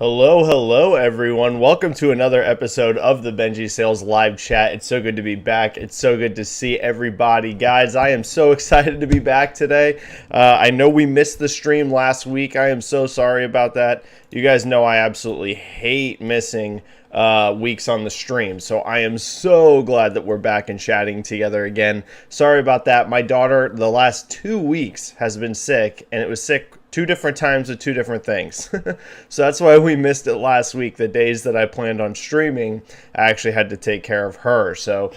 Hello, everyone. Welcome to another episode of the Benji-Sales live chat. It's so good to be back. It's so good to see everybody. Guys, I am so excited to be back today. I know we missed the stream last week. I am so sorry about that. You guys know I absolutely hate missing weeks on the stream. So I am so glad that we're back and chatting together again. Sorry about that. My daughter, the last 2 weeks, has been sick, and it was sick 2 different times with 2 different things. So that's why we missed it last week. The days that I planned on streaming, I actually had to take care of her. So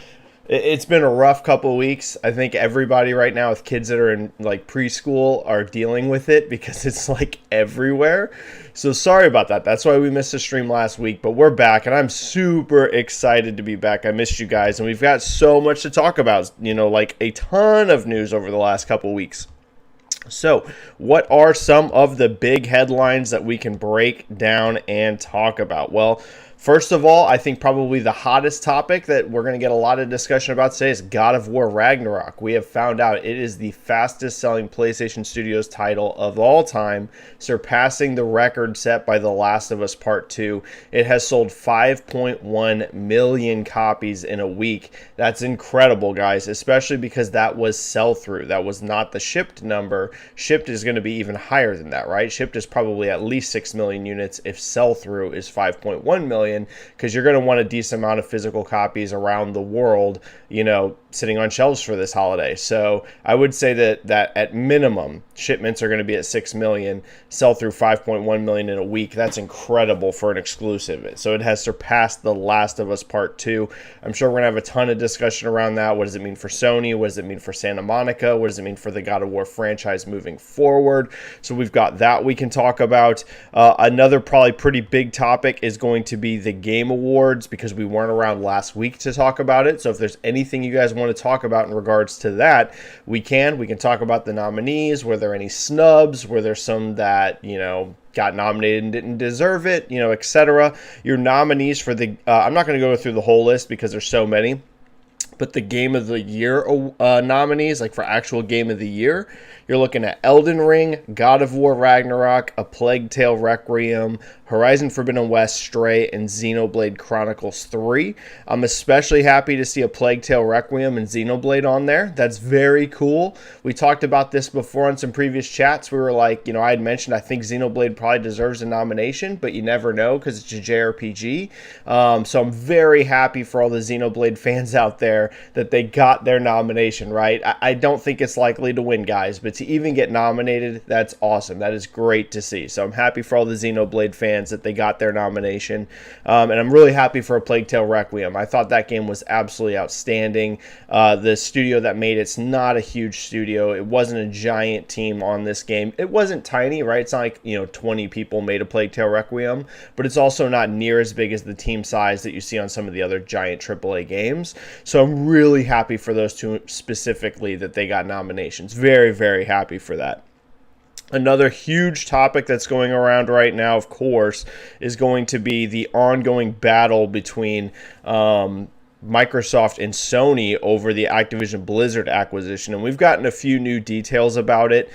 it's been a rough couple of weeks. I think everybody right now with kids that are in like preschool are dealing with it because it's like everywhere. So sorry about that. That's why we missed the stream last week, but we're back and I'm super excited to be back. I missed you guys and we've got so much to talk about, like a ton of news over the last couple of weeks. So, what are some of the big headlines that we can break down and talk about? Well, first of all, I think probably the hottest topic that we're going to get a lot of discussion about today is God of War Ragnarok. We have found out it is the fastest selling PlayStation Studios title of all time, surpassing the record set by The Last of Us Part 2. It has sold 5.1 million copies in a week. That's incredible, guys, especially because that was sell-through. That was not the shipped number. Shipped is going to be even higher than that, right? Shipped is probably at least 6 million units if sell-through is 5.1 million, because you're going to want a decent amount of physical copies around the world, sitting on shelves for this holiday. So I would say that at minimum, shipments are going to be at 6 million, sell through 5.1 million in a week. That's incredible for an exclusive. So it has surpassed The Last of Us Part 2. I'm sure we're going to have a ton of discussion around that. What does it mean for Sony? What does it mean for Santa Monica? What does it mean for the God of War franchise moving forward? So we've got that we can talk about. Another probably pretty big topic is going to be the Game Awards, because we weren't around last week to talk about it. So if there's anything you guys want to talk about in regards to that, we can talk about the nominees. Were there any snubs? Were there some that got nominated and didn't deserve it, etc. Your nominees for the I'm not going to go through the whole list because there's so many, but the Game of the Year nominees, like for actual Game of the Year, you're looking at Elden Ring, God of War Ragnarok, A Plague Tale Requiem, Horizon Forbidden West, Stray, and Xenoblade Chronicles 3. I'm especially happy to see A Plague Tale Requiem and Xenoblade on there. That's very cool. We talked about this before on some previous chats. We were like, I had mentioned I think Xenoblade probably deserves a nomination, but you never know because it's a JRPG. So I'm very happy for all the Xenoblade fans out there that they got their nomination, right? I don't think it's likely to win, guys, but to even get nominated, that's awesome. That is great to see. So I'm happy for all the Xenoblade fans that they got their nomination. And I'm really happy for A Plague Tale Requiem. I thought that game was absolutely outstanding. The studio that made it's not a huge studio. It wasn't a giant team on this game. It wasn't tiny, right? It's not like, 20 people made A Plague Tale Requiem, but it's also not near as big as the team size that you see on some of the other giant AAA games. So I'm really happy for those two specifically that they got nominations. Very, very happy for that. Another huge topic that's going around right now, of course, is going to be the ongoing battle between Microsoft and Sony over the Activision Blizzard acquisition. And we've gotten a few new details about it.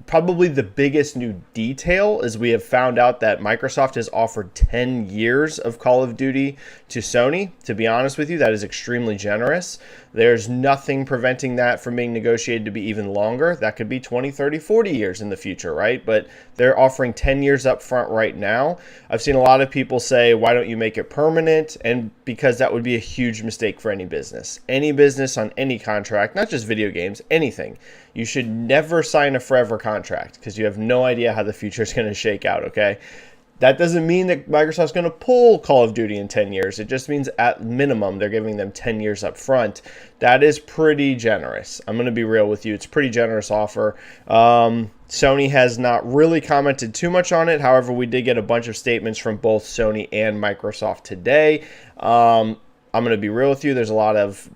Probably the biggest new detail is we have found out that Microsoft has offered 10 years of Call of Duty to Sony. To be honest with you, that is extremely generous. There's nothing preventing that from being negotiated to be even longer. That could be 20, 30, 40 years in the future, right? But they're offering 10 years up front right now. I've seen a lot of people say, why don't you make it permanent? And because that would be a huge mistake for any business. Any business on any contract, not just video games, anything. You should never sign a forever contract because you have no idea how the future is going to shake out, okay? That doesn't mean that Microsoft's going to pull Call of Duty in 10 years. It just means at minimum they're giving them 10 years up front. That is pretty generous. I'm going to be real with you. It's a pretty generous offer. Sony has not really commented too much on it. However, we did get a bunch of statements from both Sony and Microsoft today. I'm going to be real with you. There's a lot of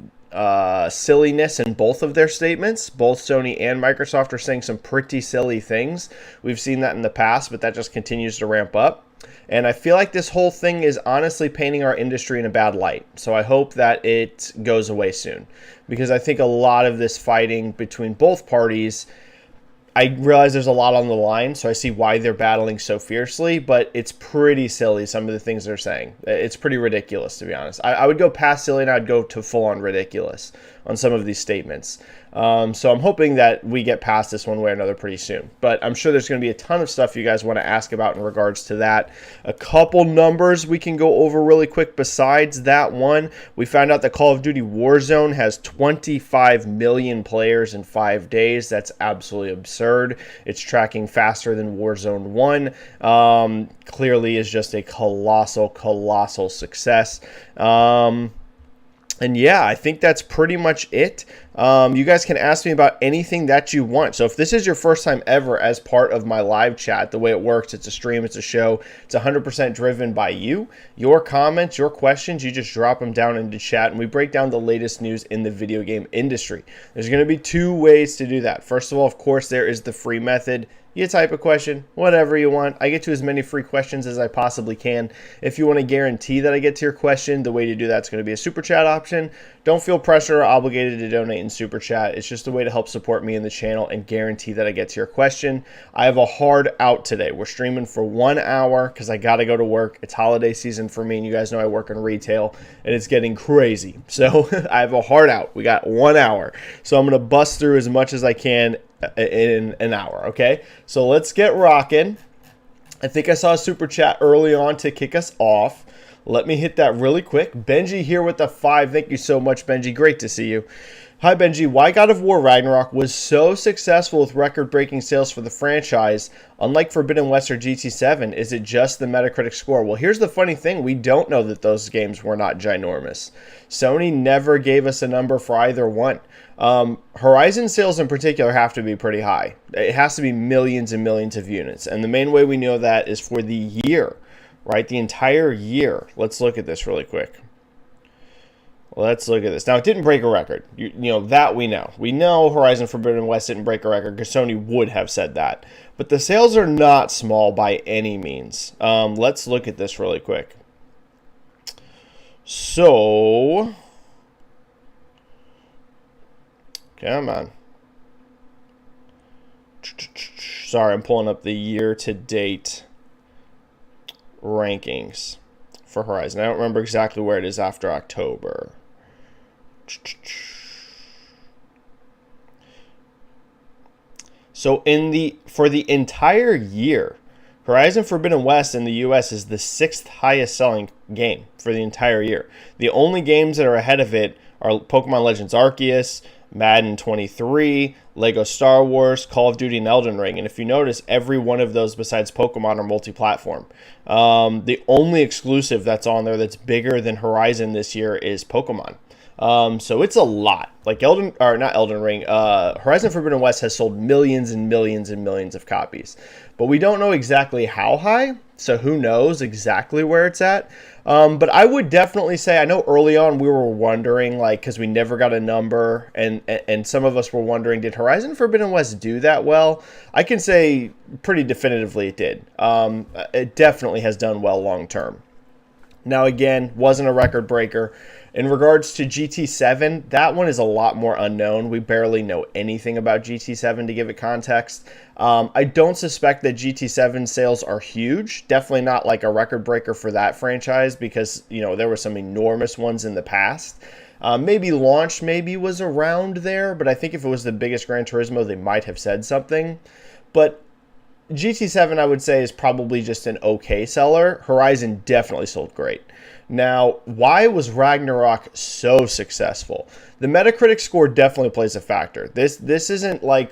silliness in both of their statements. Both Sony and Microsoft are saying some pretty silly things. We've seen that in the past, but that just continues to ramp up. And I feel like this whole thing is honestly painting our industry in a bad light. So I hope that it goes away soon, because I think a lot of this fighting between both parties, I realize there's a lot on the line, so I see why they're battling so fiercely, but it's pretty silly, some of the things they're saying. It's pretty ridiculous, to be honest. I would go past silly, and I'd go to full-on ridiculous on some of these statements. So I'm hoping that we get past this one way or another pretty soon. But I'm sure there's going to be a ton of stuff you guys want to ask about in regards to that. A couple numbers we can go over really quick besides that one. We found out that Call of Duty Warzone has 25 million players in 5 days. That's absolutely absurd. It's tracking faster than Warzone 1. Clearly is just a colossal success. And yeah, I think that's pretty much it. You guys can ask me about anything that you want. So if this is your first time ever as part of my live chat, the way it works, it's a stream, it's a show, it's 100% driven by you. Your comments, your questions, you just drop them down into chat, and we break down the latest news in the video game industry. There's going to be two ways to do that. First of all, of course, there is the free method. You type a question, whatever you want. I get to as many free questions as I possibly can. If you want to guarantee that I get to your question, the way to do that is going to be a super chat option. Don't feel pressure or obligated to donate in super chat. It's just a way to help support me in the channel and guarantee that I get to your question. I have a hard out today. We're streaming for 1 hour because I got to go to work. It's holiday season for me, and you guys know I work in retail, and it's getting crazy. So I have a hard out. We got 1 hour. So I'm going to bust through as much as I can in an hour, okay? So let's get rocking. I think I saw a super chat early on to kick us off. Let me hit that really quick. Benji here with the 5. Thank you so much, Benji. Great to see you. Hi, Benji. Why God of War Ragnarok was so successful with record-breaking sales for the franchise, unlike Forbidden West or GT7? Is it just the Metacritic score? Well, here's the funny thing. We don't know that those games were not ginormous. Sony never gave us a number for either one. Horizon sales in particular have to be pretty high. It has to be millions and millions of units. And the main way we know that is for the year, right? The entire year. Let's look at this really quick. Let's look at this. Now, it didn't break a record. You know, that we know. We know Horizon Forbidden West didn't break a record because Sony would have said that. But the sales are not small by any means. Let's look at this really quick. So, come on. Sorry, I'm pulling up the year-to-date rankings for Horizon. I don't remember exactly where it is after October. So for the entire year, Horizon Forbidden West in the US is the 6th highest selling game for the entire year. The only games that are ahead of it are Pokemon Legends Arceus, Madden 23, Lego Star Wars, Call of Duty, and Elden Ring. And if you notice, every one of those besides Pokemon are multi-platform. The only exclusive that's on there that's bigger than Horizon this year is Pokemon. So it's a lot. Like Horizon Forbidden West has sold millions and millions and millions of copies. But we don't know exactly how high, so who knows exactly where it's at. But I would definitely say, I know early on we were wondering, like, because we never got a number, and some of us were wondering, did Horizon Forbidden West do that well? I can say pretty definitively it did. It definitely has done well long term. Now, again, wasn't a record breaker. In regards to GT7, that one is a lot more unknown. We barely know anything about GT7 to give it context. I don't suspect that GT7 sales are huge. Definitely not like a record breaker for that franchise because, you know, there were some enormous ones in the past. Maybe launch maybe was around there, but I think if it was the biggest Gran Turismo, they might have said something. But GT7, I would say, is probably just an okay seller. Horizon definitely sold great. Now, why was Ragnarok so successful? The Metacritic score definitely plays a factor. This isn't like,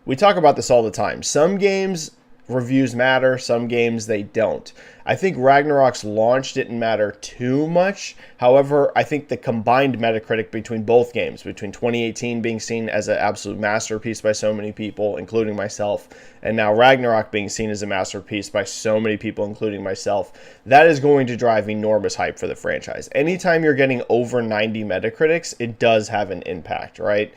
we talk about this all the time. Some games reviews matter, some games they don't. I think Ragnarok's launch didn't matter too much. However, I think the combined Metacritic between both games, between 2018 being seen as an absolute masterpiece by so many people, including myself, and now Ragnarok being seen as a masterpiece by so many people, including myself, that is going to drive enormous hype for the franchise. Anytime you're getting over 90 Metacritics, it does have an impact, right?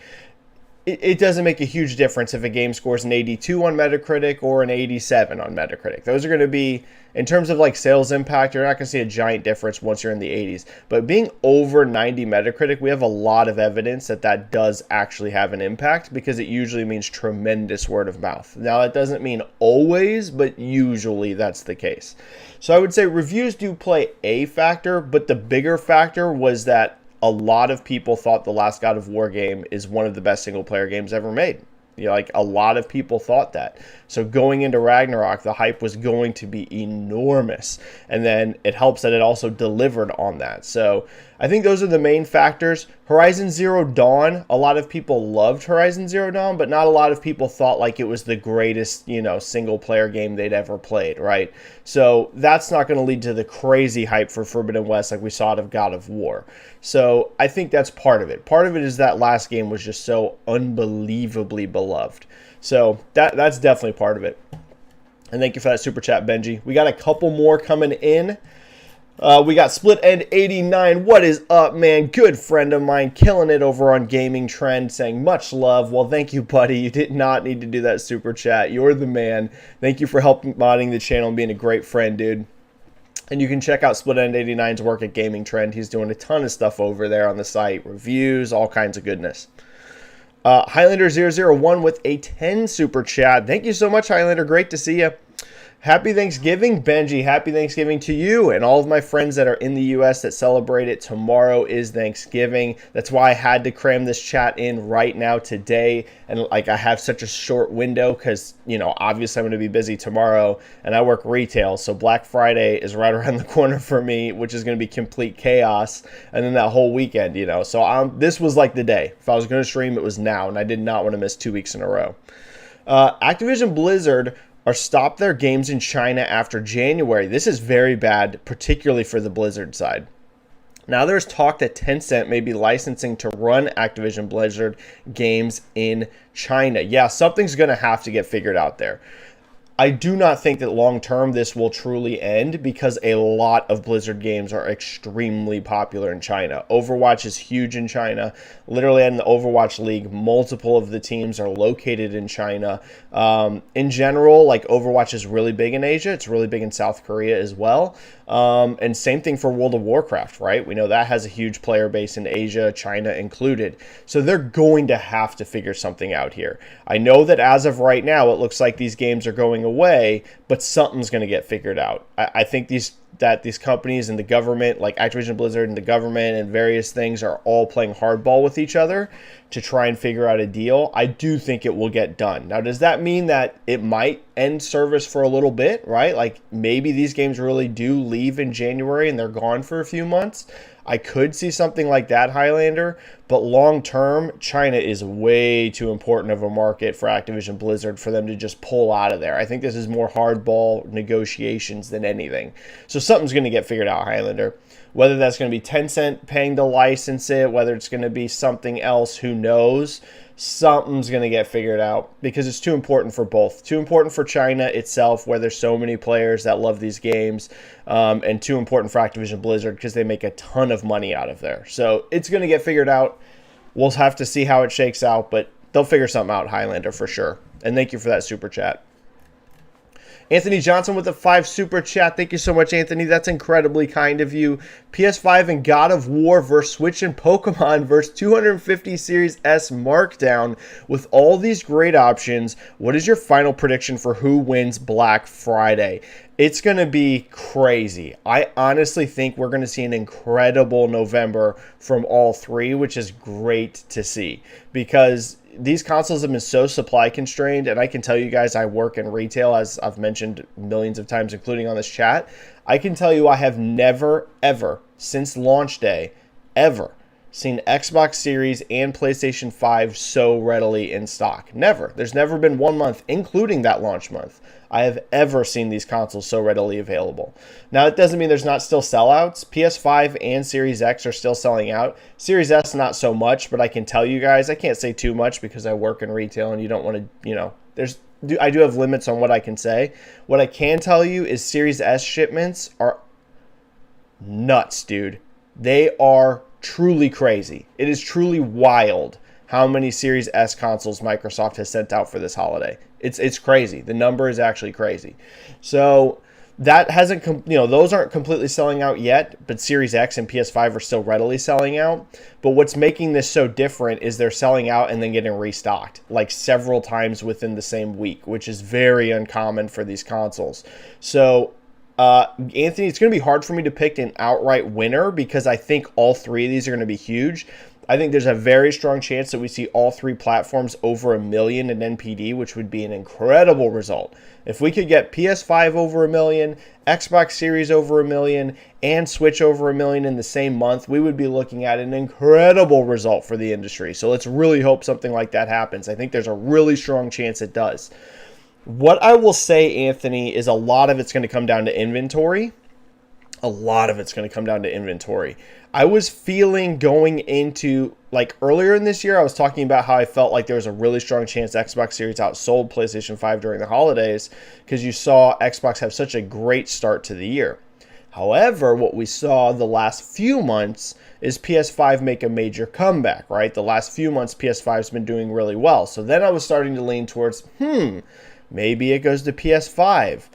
it doesn't make a huge difference if a game scores an 82 on Metacritic or an 87 on Metacritic. Those are going to be, in terms of like sales impact, you're not going to see a giant difference once you're in the 80s. But being over 90 Metacritic, we have a lot of evidence that that does actually have an impact, because it usually means tremendous word of mouth. Now, that doesn't mean always, but usually that's the case. So I would say reviews do play a factor, but the bigger factor was that a lot of people thought the last God of War game is one of the best single player games ever made. You know, like a lot of people thought that. So going into Ragnarok, the hype was going to be enormous. And then it helps that it also delivered on that. So I think those are the main factors. Horizon Zero Dawn, a lot of people loved Horizon Zero Dawn, but not a lot of people thought like it was the greatest, you know, single player game they'd ever played, right? So that's not going to lead to the crazy hype for Forbidden West like we saw out of God of War. So I think that's part of it. Part of it is that last game was just so unbelievably beloved. So that's definitely part of it. And thank you for that super chat, Benji. We got a couple more coming in. We got Split End 89. What is up, man? Good friend of mine, killing it over on Gaming Trend, saying much love. Well, thank you, buddy. You did not need to do that super chat. You're the man. Thank you for helping modding the channel and being a great friend, dude. And you can check out Split End 89's work at Gaming Trend. He's doing a ton of stuff over there on the site, reviews, all kinds of goodness. Highlander001 with a 10 super chat. Thank you so much, Highlander. Great to see you. Happy Thanksgiving, Benji. Happy Thanksgiving to you and all of my friends that are in the U.S. that celebrate it. Tomorrow is Thanksgiving. That's why I had to cram this chat in right now today. And like I have such a short window because, you know, obviously I'm going to be busy tomorrow and I work retail. So Black Friday is right around the corner for me, which is going to be complete chaos. And then that whole weekend, you know. So this was like the day. If I was going to stream, it was now. And I did not want to miss 2 weeks in a row. Activision Blizzard or stop their games in China after January. This is very bad, particularly for the Blizzard side. Now there's talk that Tencent may be licensing to run Activision Blizzard games in China. Yeah, something's going to have to get figured out there. I do not think that long-term this will truly end because a lot of Blizzard games are extremely popular in China. Overwatch is huge in China. Literally in the Overwatch League, multiple of the teams are located in China. In general, like Overwatch is really big in Asia. It's really big in South Korea as well. And same thing for World of Warcraft, right? We know that has a huge player base in Asia, China included. So they're going to have to figure something out here. I know that as of right now, it looks like these games are going away, but something's going to get figured out. I think these companies and the government, like Activision Blizzard and the government and various things, are all playing hardball with each other to try and figure out a deal. I do think it will get done. Now, does that mean that it might end service for a little bit, right? Like maybe these games really do leave in January and they're gone for a few months. I could see something like that, Highlander, but long term, China is way too important of a market for Activision Blizzard for them to just pull out of there. I think this is more hardball negotiations than anything. So something's going to get figured out, Highlander. Whether that's going to be Tencent paying to license it, whether it's going to be something else, who knows? Something's going to get figured out because it's too important for both. Too important for China itself, where there's so many players that love these games, and too important for Activision Blizzard because they make a ton of money out of there. So it's going to get figured out. We'll have to see how it shakes out, but they'll figure something out, Highlander, for sure. And thank you for that super chat. Anthony Johnson with a 5 super chat. Thank you so much, Anthony. That's incredibly kind of you. PS5 and God of War versus Switch and Pokemon versus 250 Series S Markdown. With all these great options, what is your final prediction for who wins Black Friday? It's going to be crazy. I honestly think we're going to see an incredible November from all three, which is great to see because these consoles have been so supply constrained, and I can tell you guys I work in retail, as I've mentioned millions of times, including on this chat. I can tell you I have never, ever, since launch day, ever seen Xbox Series and PlayStation 5 so readily in stock. Never. There's never been 1 month, including that launch month, I have ever seen these consoles so readily available. Now, it doesn't mean there's not still sellouts. PS5 and Series X are still selling out. Series S, not so much, but I can tell you guys, I can't say too much because I work in retail and you don't want to, you know, I do have limits on what I can say. What I can tell you is Series S shipments are nuts, dude. They are truly crazy. It is truly wild how many Series S consoles Microsoft has sent out for this holiday. It's crazy. The number is actually crazy. So that hasn't, those aren't completely selling out yet, but Series X and PS5 are still readily selling out. But what's making this so different is they're selling out and then getting restocked like several times within the same week, which is very uncommon for these consoles. So, Anthony, it's going to be hard for me to pick an outright winner because I think all three of these are going to be huge. I think there's a very strong chance that we see all three platforms over 1 million in NPD, which would be an incredible result. If we could get PS5 over 1 million, Xbox Series over 1 million, and Switch over 1 million in the same month, we would be looking at an incredible result for the industry. So let's really hope something like that happens. I think there's a really strong chance it does. What I will say, Anthony, is a lot of it's going to come down to inventory. I was feeling going into, like earlier in this year, I was talking about how I felt like there was a really strong chance Xbox Series outsold PlayStation 5 during the holidays because you saw Xbox have such a great start to the year. However, what we saw the last few months is PS5 make a major comeback, right? The last few months, PS5's been doing really well. So then I was starting to lean towards, maybe it goes to PS5.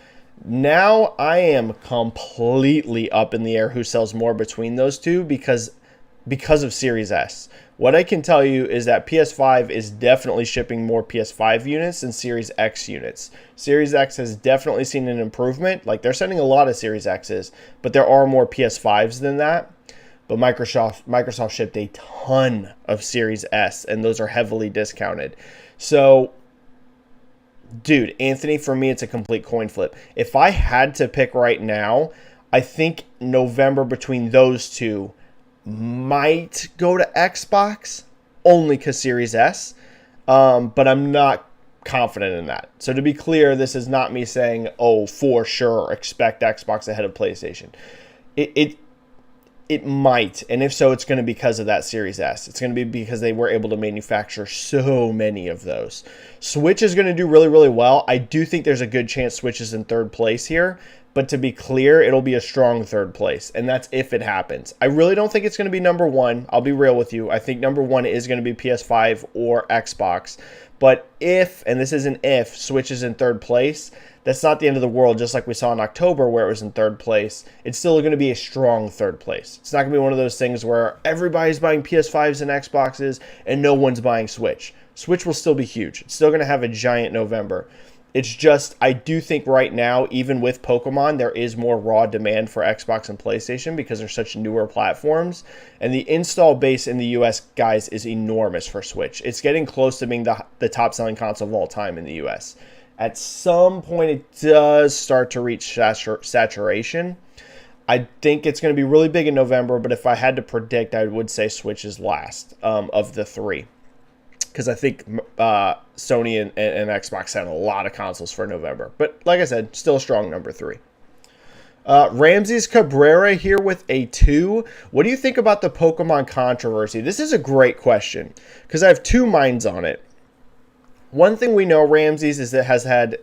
Now I am completely up in the air who sells more between those two because of Series S. What I can tell you is that PS5 is definitely shipping more PS5 units than Series X units. Series X has definitely seen an improvement. Like, they're sending a lot of Series X's, but there are more PS5s than that. But Microsoft shipped a ton of Series S, and those are heavily discounted. So, dude, Anthony, for me, it's a complete coin flip. If I had to pick right now, I think November between those two might go to Xbox, only because Series S, but I'm not confident in that. So to be clear, this is not me saying, oh, for sure, expect Xbox ahead of PlayStation. It might, and if so, it's going to be because of that Series S. It's going to be because they were able to manufacture so many of those. Switch is going to do really, really well. I do think there's a good chance Switch is in third place here, but to be clear, it'll be a strong third place, and that's if it happens. I really don't think it's going to be number one. I'll be real with you. I think number one is going to be PS5 or Xbox, but if, and this is an if, Switch is in third place, that's not the end of the world, just like we saw in October where it was in third place. It's still going to be a strong third place. It's not going to be one of those things where everybody's buying PS5s and Xboxes and no one's buying Switch. Switch will still be huge. It's still going to have a giant November. It's just, I do think right now, even with Pokemon, there is more raw demand for Xbox and PlayStation because they're such newer platforms. And the install base in the US, guys, is enormous for Switch. It's getting close to being the top-selling console of all time in the US. At some point, it does start to reach saturation. I think it's going to be really big in November, but if I had to predict, I would say Switch is last of the three. Because I think Sony and Xbox had a lot of consoles for November. But like I said, still a strong number 3. Ramses Cabrera here with a 2. What do you think about the Pokemon controversy? This is a great question because I have two minds on it. One thing we know, Ramses, is that it has had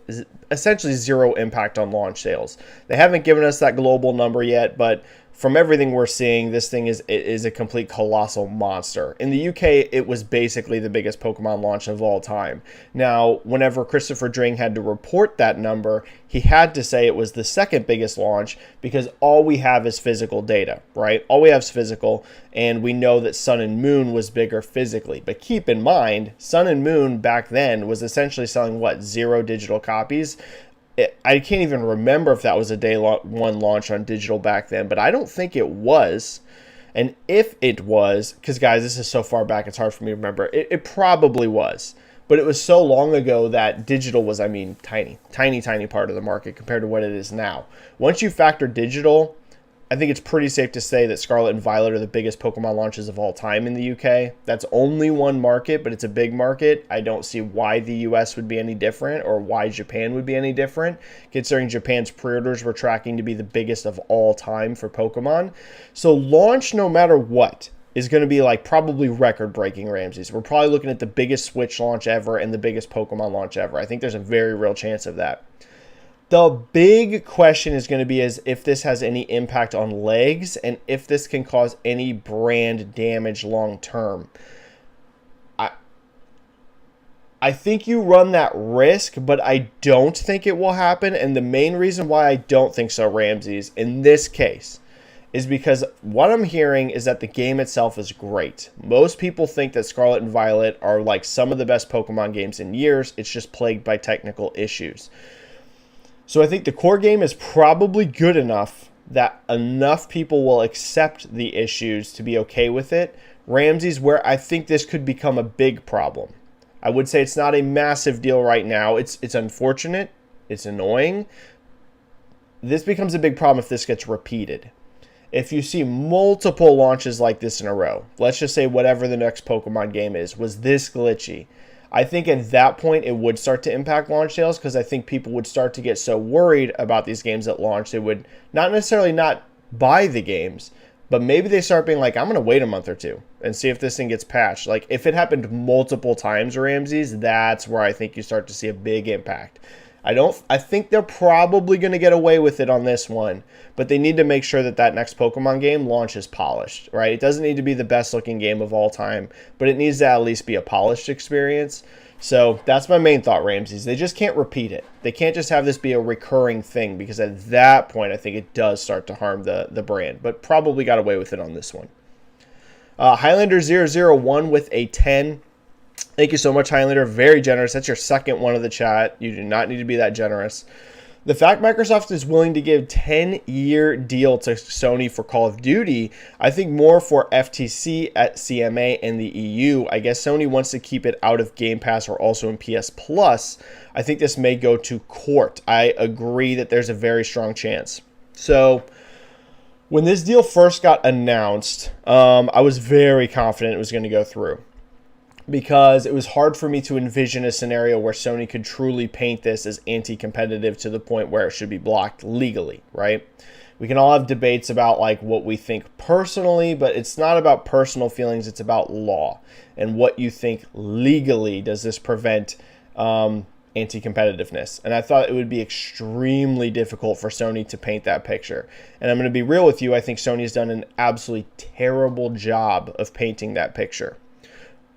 essentially zero impact on launch sales. They haven't given us that global number yet, but from everything we're seeing, this thing is a complete colossal monster. In the UK, it was basically the biggest Pokemon launch of all time. Now, whenever Christopher Dring had to report that number, he had to say it was the second biggest launch because all we have is physical data, right? All we have is physical, and we know that Sun and Moon was bigger physically. But keep in mind, Sun and Moon back then was essentially selling, 0 digital copies? I can't even remember if that was a day one launch on digital back then, but I don't think it was. And if it was, because guys, this is so far back, it's hard for me to remember. It probably was. But it was so long ago that digital was, tiny part of the market compared to what it is now. Once you factor digital, I think it's pretty safe to say that Scarlet and Violet are the biggest Pokemon launches of all time in the UK. That's only one market, but it's a big market. I don't see why the US would be any different or why Japan would be any different, considering Japan's pre-orders were tracking to be the biggest of all time for Pokemon. So launch, no matter what, is going to be probably record-breaking, Ramses. We're probably looking at the biggest Switch launch ever and the biggest Pokemon launch ever. I think there's a very real chance of that. The big question is going to be if this has any impact on legs and if this can cause any brand damage long term. I think you run that risk, but I don't think it will happen. And the main reason why I don't think so, Ramses, in this case, is because what I'm hearing is that the game itself is great. Most people think that Scarlet and Violet are like some of the best Pokemon games in years. It's just plagued by technical issues. So I think the core game is probably good enough that enough people will accept the issues to be okay with it. Ramses, where I think this could become a big problem. I would say it's not a massive deal right now. It's unfortunate. It's annoying. This becomes a big problem if this gets repeated. If you see multiple launches like this in a row, let's just say whatever the next Pokemon game is, was this glitchy, I think at that point it would start to impact launch sales, because I think people would start to get so worried about these games at launch, they would not necessarily not buy the games, but maybe they start being like, I'm going to wait a month or two and see if this thing gets patched. Like, if it happened multiple times, Ramses, that's where I think you start to see a big impact. I think they're probably going to get away with it on this one, but they need to make sure that that next Pokemon game launches polished, right? It doesn't need to be the best looking game of all time, but it needs to at least be a polished experience. So that's my main thought, Ramses. They just can't repeat it. They can't just have this be a recurring thing, because at that point, I think it does start to harm the brand, but probably got away with it on this one. Highlander001 with a 10. Thank you so much, Highlander. Very generous. That's your second one of the chat. You do not need to be that generous. The fact Microsoft is willing to give 10-year deal to Sony for Call of Duty, I think more for FTC at CMA and the EU. I guess Sony wants to keep it out of Game Pass or also in PS Plus. I think this may go to court. I agree that there's a very strong chance. So when this deal first got announced, I was very confident it was going to go through, because it was hard for me to envision a scenario where Sony could truly paint this as anti-competitive to the point where it should be blocked legally, right? We can all have debates about like what we think personally, but it's not about personal feelings, it's about law and what you think legally does this prevent anti-competitiveness. And I thought it would be extremely difficult for Sony to paint that picture. And I'm going to be real with you, I think Sony's done an absolutely terrible job of painting that picture.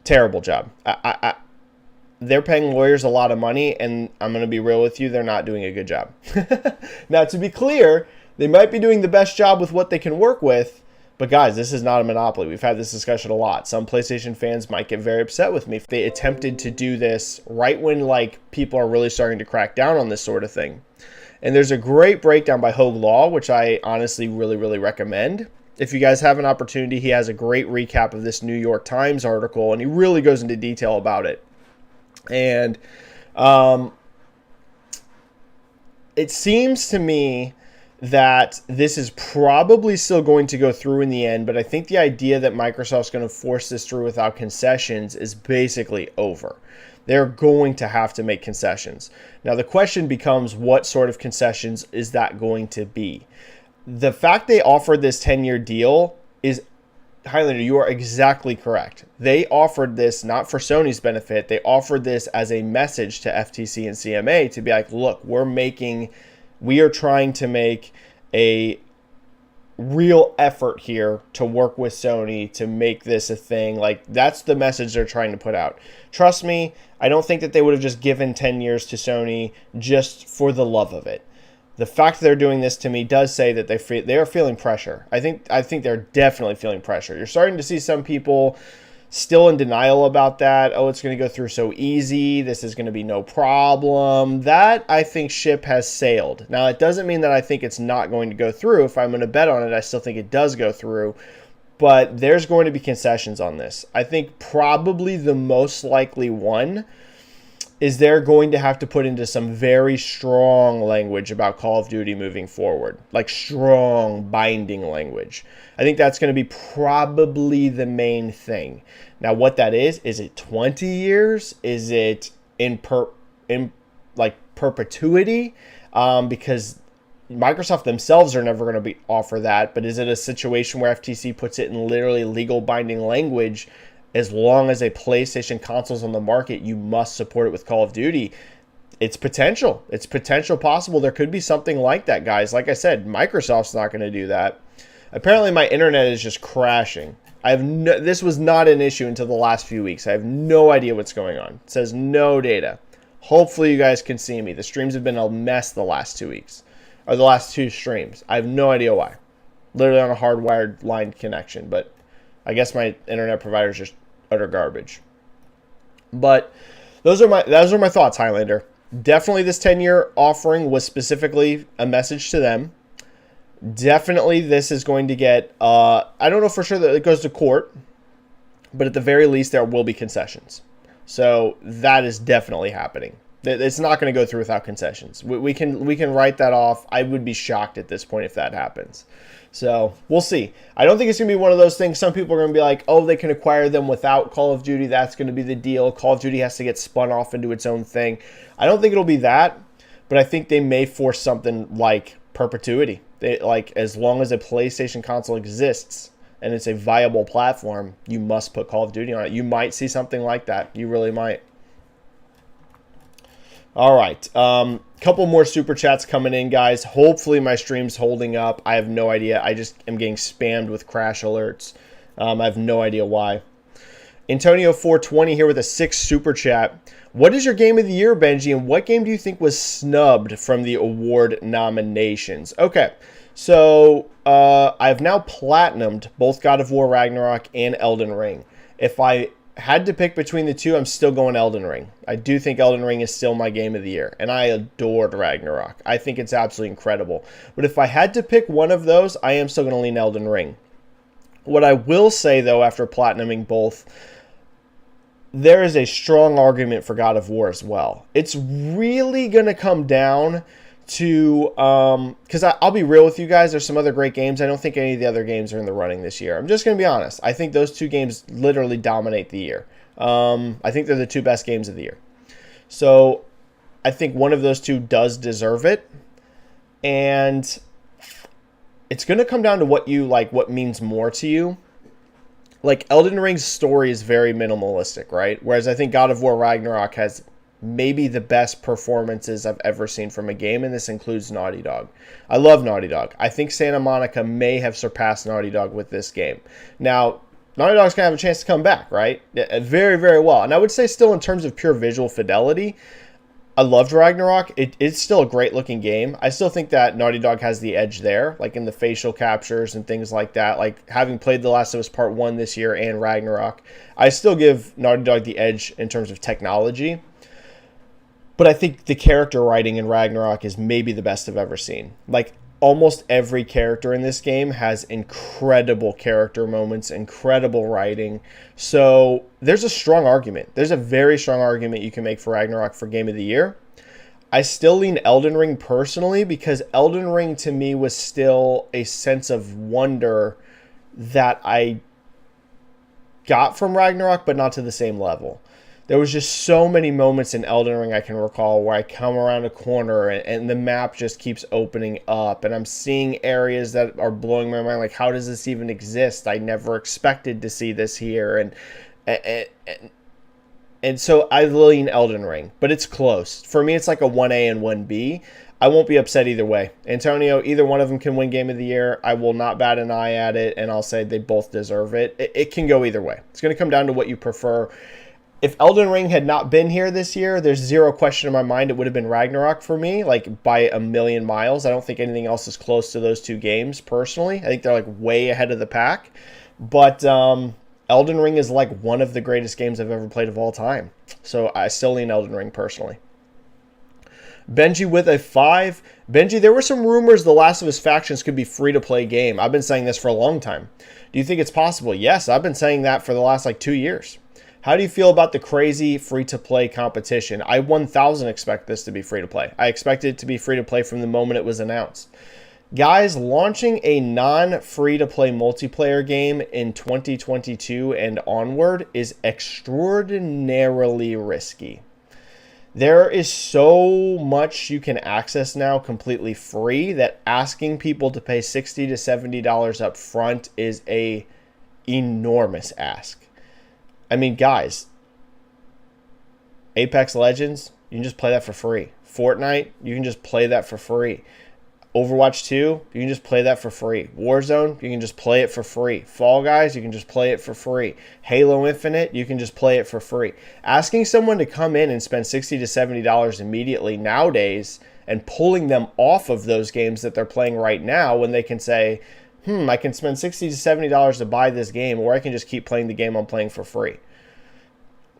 Terrible job. They're paying lawyers a lot of money, and I'm going to be real with you, they're not doing a good job. Now, to be clear, they might be doing the best job with what they can work with, but guys, this is not a monopoly. We've had this discussion a lot. Some PlayStation fans might get very upset with me if they attempted to do this right when like people are really starting to crack down on this sort of thing. And there's a great breakdown by Hogue Law, which I honestly really recommend. If you guys have an opportunity, he has a great recap of this New York Times article, and he really goes into detail about it. And it seems to me that this is probably still going to go through in the end, but I think the idea that Microsoft's going to force this through without concessions is basically over. They're going to have to make concessions. Now, the question becomes, what sort of concessions is that going to be? The fact they offered this 10-year deal is, Highlander, you are exactly correct. They offered this not for Sony's benefit. They offered this as a message to FTC and CMA to be like, look, we are trying to make a real effort here to work with Sony to make this a thing. Like, that's the message they're trying to put out. Trust me, I don't think that they would have just given 10 years to Sony just for the love of it. The fact that they're doing this to me does say that they are feeling pressure. I think they're definitely feeling pressure. You're starting to see some people still in denial about that. Oh, it's going to go through so easy. This is going to be no problem. That, I think, ship has sailed. Now, it doesn't mean that I think it's not going to go through. If I'm going to bet on it, I still think it does go through. But there's going to be concessions on this. I think probably the most likely one is they're going to have to put into some very strong language about Call of Duty moving forward, like strong binding language. I think that's going to be probably the main thing. Now, what that is it 20 years? Is it in perpetuity? Because Microsoft themselves are never going to offer that, but is it a situation where FTC puts it in literally legal binding language? As long as a PlayStation console's on the market, you must support it with Call of Duty. It's potential. It's potential possible. There could be something like that, guys. Like I said, Microsoft's not going to do that. Apparently, my internet is just crashing. This was not an issue until the last few weeks. I have no idea what's going on. It says no data. Hopefully you guys can see me. The streams have been a mess the last 2 weeks, or the last 2 streams. I have no idea why. Literally on a hardwired line connection, but I guess my internet provider is just utter garbage. But those are my thoughts, Highlander. Definitely this 10-year offering was specifically a message to them. Definitely this is going to get, I don't know for sure that it goes to court, but at the very least there will be concessions. So that is definitely happening. It's not going to go through without concessions. We can write that off. I would be shocked at this point if that happens. So we'll see. I don't think it's going to be one of those things. Some people are going to be like, oh, they can acquire them without Call of Duty. That's going to be the deal. Call of Duty has to get spun off into its own thing. I don't think it'll be that, but I think they may force something like perpetuity. As long as a PlayStation console exists and it's a viable platform, you must put Call of Duty on it. You might see something like that. You really might. All right. Couple more super chats coming in, guys. Hopefully my stream's holding up. I have no idea. I just am getting spammed with crash alerts. I have no idea why. Antonio420 here with a 6 super chat. What is your game of the year, Benji, and what game do you think was snubbed from the award nominations? Okay, so I've now platinumed both God of War Ragnarok and Elden Ring. If I had to pick between the two, I'm still going Elden Ring. I do think Elden Ring is still my game of the year, and I adored Ragnarok. I think it's absolutely incredible. But if I had to pick one of those, I am still going to lean Elden Ring. What I will say, though, after platinuming both, there is a strong argument for God of War as well. It's really going to come down to, because I'll be real with you guys, there's some other great games. I don't think any of the other games are in the running this year. I'm just going to be honest. I think those 2 games literally dominate the year. I think they're the 2 best games of the year. So I think one of those 2 does deserve it. And it's going to come down to what you like, what means more to you. Like, Elden Ring's story is very minimalistic, right? Whereas I think God of War Ragnarok has maybe the best performances I've ever seen from a game, and this includes Naughty Dog. I love Naughty Dog. I think Santa Monica may have surpassed Naughty Dog with this game. Now, Naughty Dog's going to have a chance to come back, right? Very, very well. And I would say still in terms of pure visual fidelity, I loved Ragnarok. It's still a great-looking game. I still think that Naughty Dog has the edge there, like in the facial captures and things like that. Like, having played The Last of Us Part 1 this year and Ragnarok, I still give Naughty Dog the edge in terms of technology. But I think the character writing in Ragnarok is maybe the best I've ever seen. Like, almost every character in this game has incredible character moments, incredible writing. So there's a strong argument. There's a very strong argument you can make for Ragnarok for Game of the Year. I still lean Elden Ring personally because Elden Ring to me was still a sense of wonder that I got from Ragnarok, but not to the same level. There was just so many moments in Elden Ring I can recall where I come around a corner and the map just keeps opening up and I'm seeing areas that are blowing my mind. Like, how does this even exist? I never expected to see this here. And so I lean Elden Ring, but it's close. For me, it's like a 1A and 1B. I won't be upset either way. Antonio, either one of them can win Game of the Year. I will not bat an eye at it, and I'll say they both deserve it. It can go either way. It's going to come down to what you prefer. If Elden Ring had not been here this year, there's zero question in my mind it would have been Ragnarok for me, like by a million miles. I don't think anything else is close to those 2 games, personally. I think they're like way ahead of the pack. But Elden Ring is like one of the greatest games I've ever played of all time. So I still lean Elden Ring personally. Benji with a 5. Benji, there were some rumors The Last of Us Factions could be free-to-play game. I've been saying this for a long time. Do you think it's possible? Yes, I've been saying that for the last 2 years. How do you feel about the crazy free-to-play competition? I 1,000 expect this to be free-to-play. I expect it to be free-to-play from the moment it was announced. Guys, launching a non-free-to-play multiplayer game in 2022 and onward is extraordinarily risky. There is so much you can access now completely free that asking people to pay $60 to $70 up front is a enormous ask. I mean, guys, Apex Legends, you can just play that for free. Fortnite, you can just play that for free. Overwatch 2, you can just play that for free. Warzone, you can just play it for free. Fall Guys, you can just play it for free. Halo Infinite, you can just play it for free. Asking someone to come in and spend $60 to $70 immediately nowadays and pulling them off of those games that they're playing right now when they can say, I can spend $60 to $70 to buy this game, or I can just keep playing the game I'm playing for free.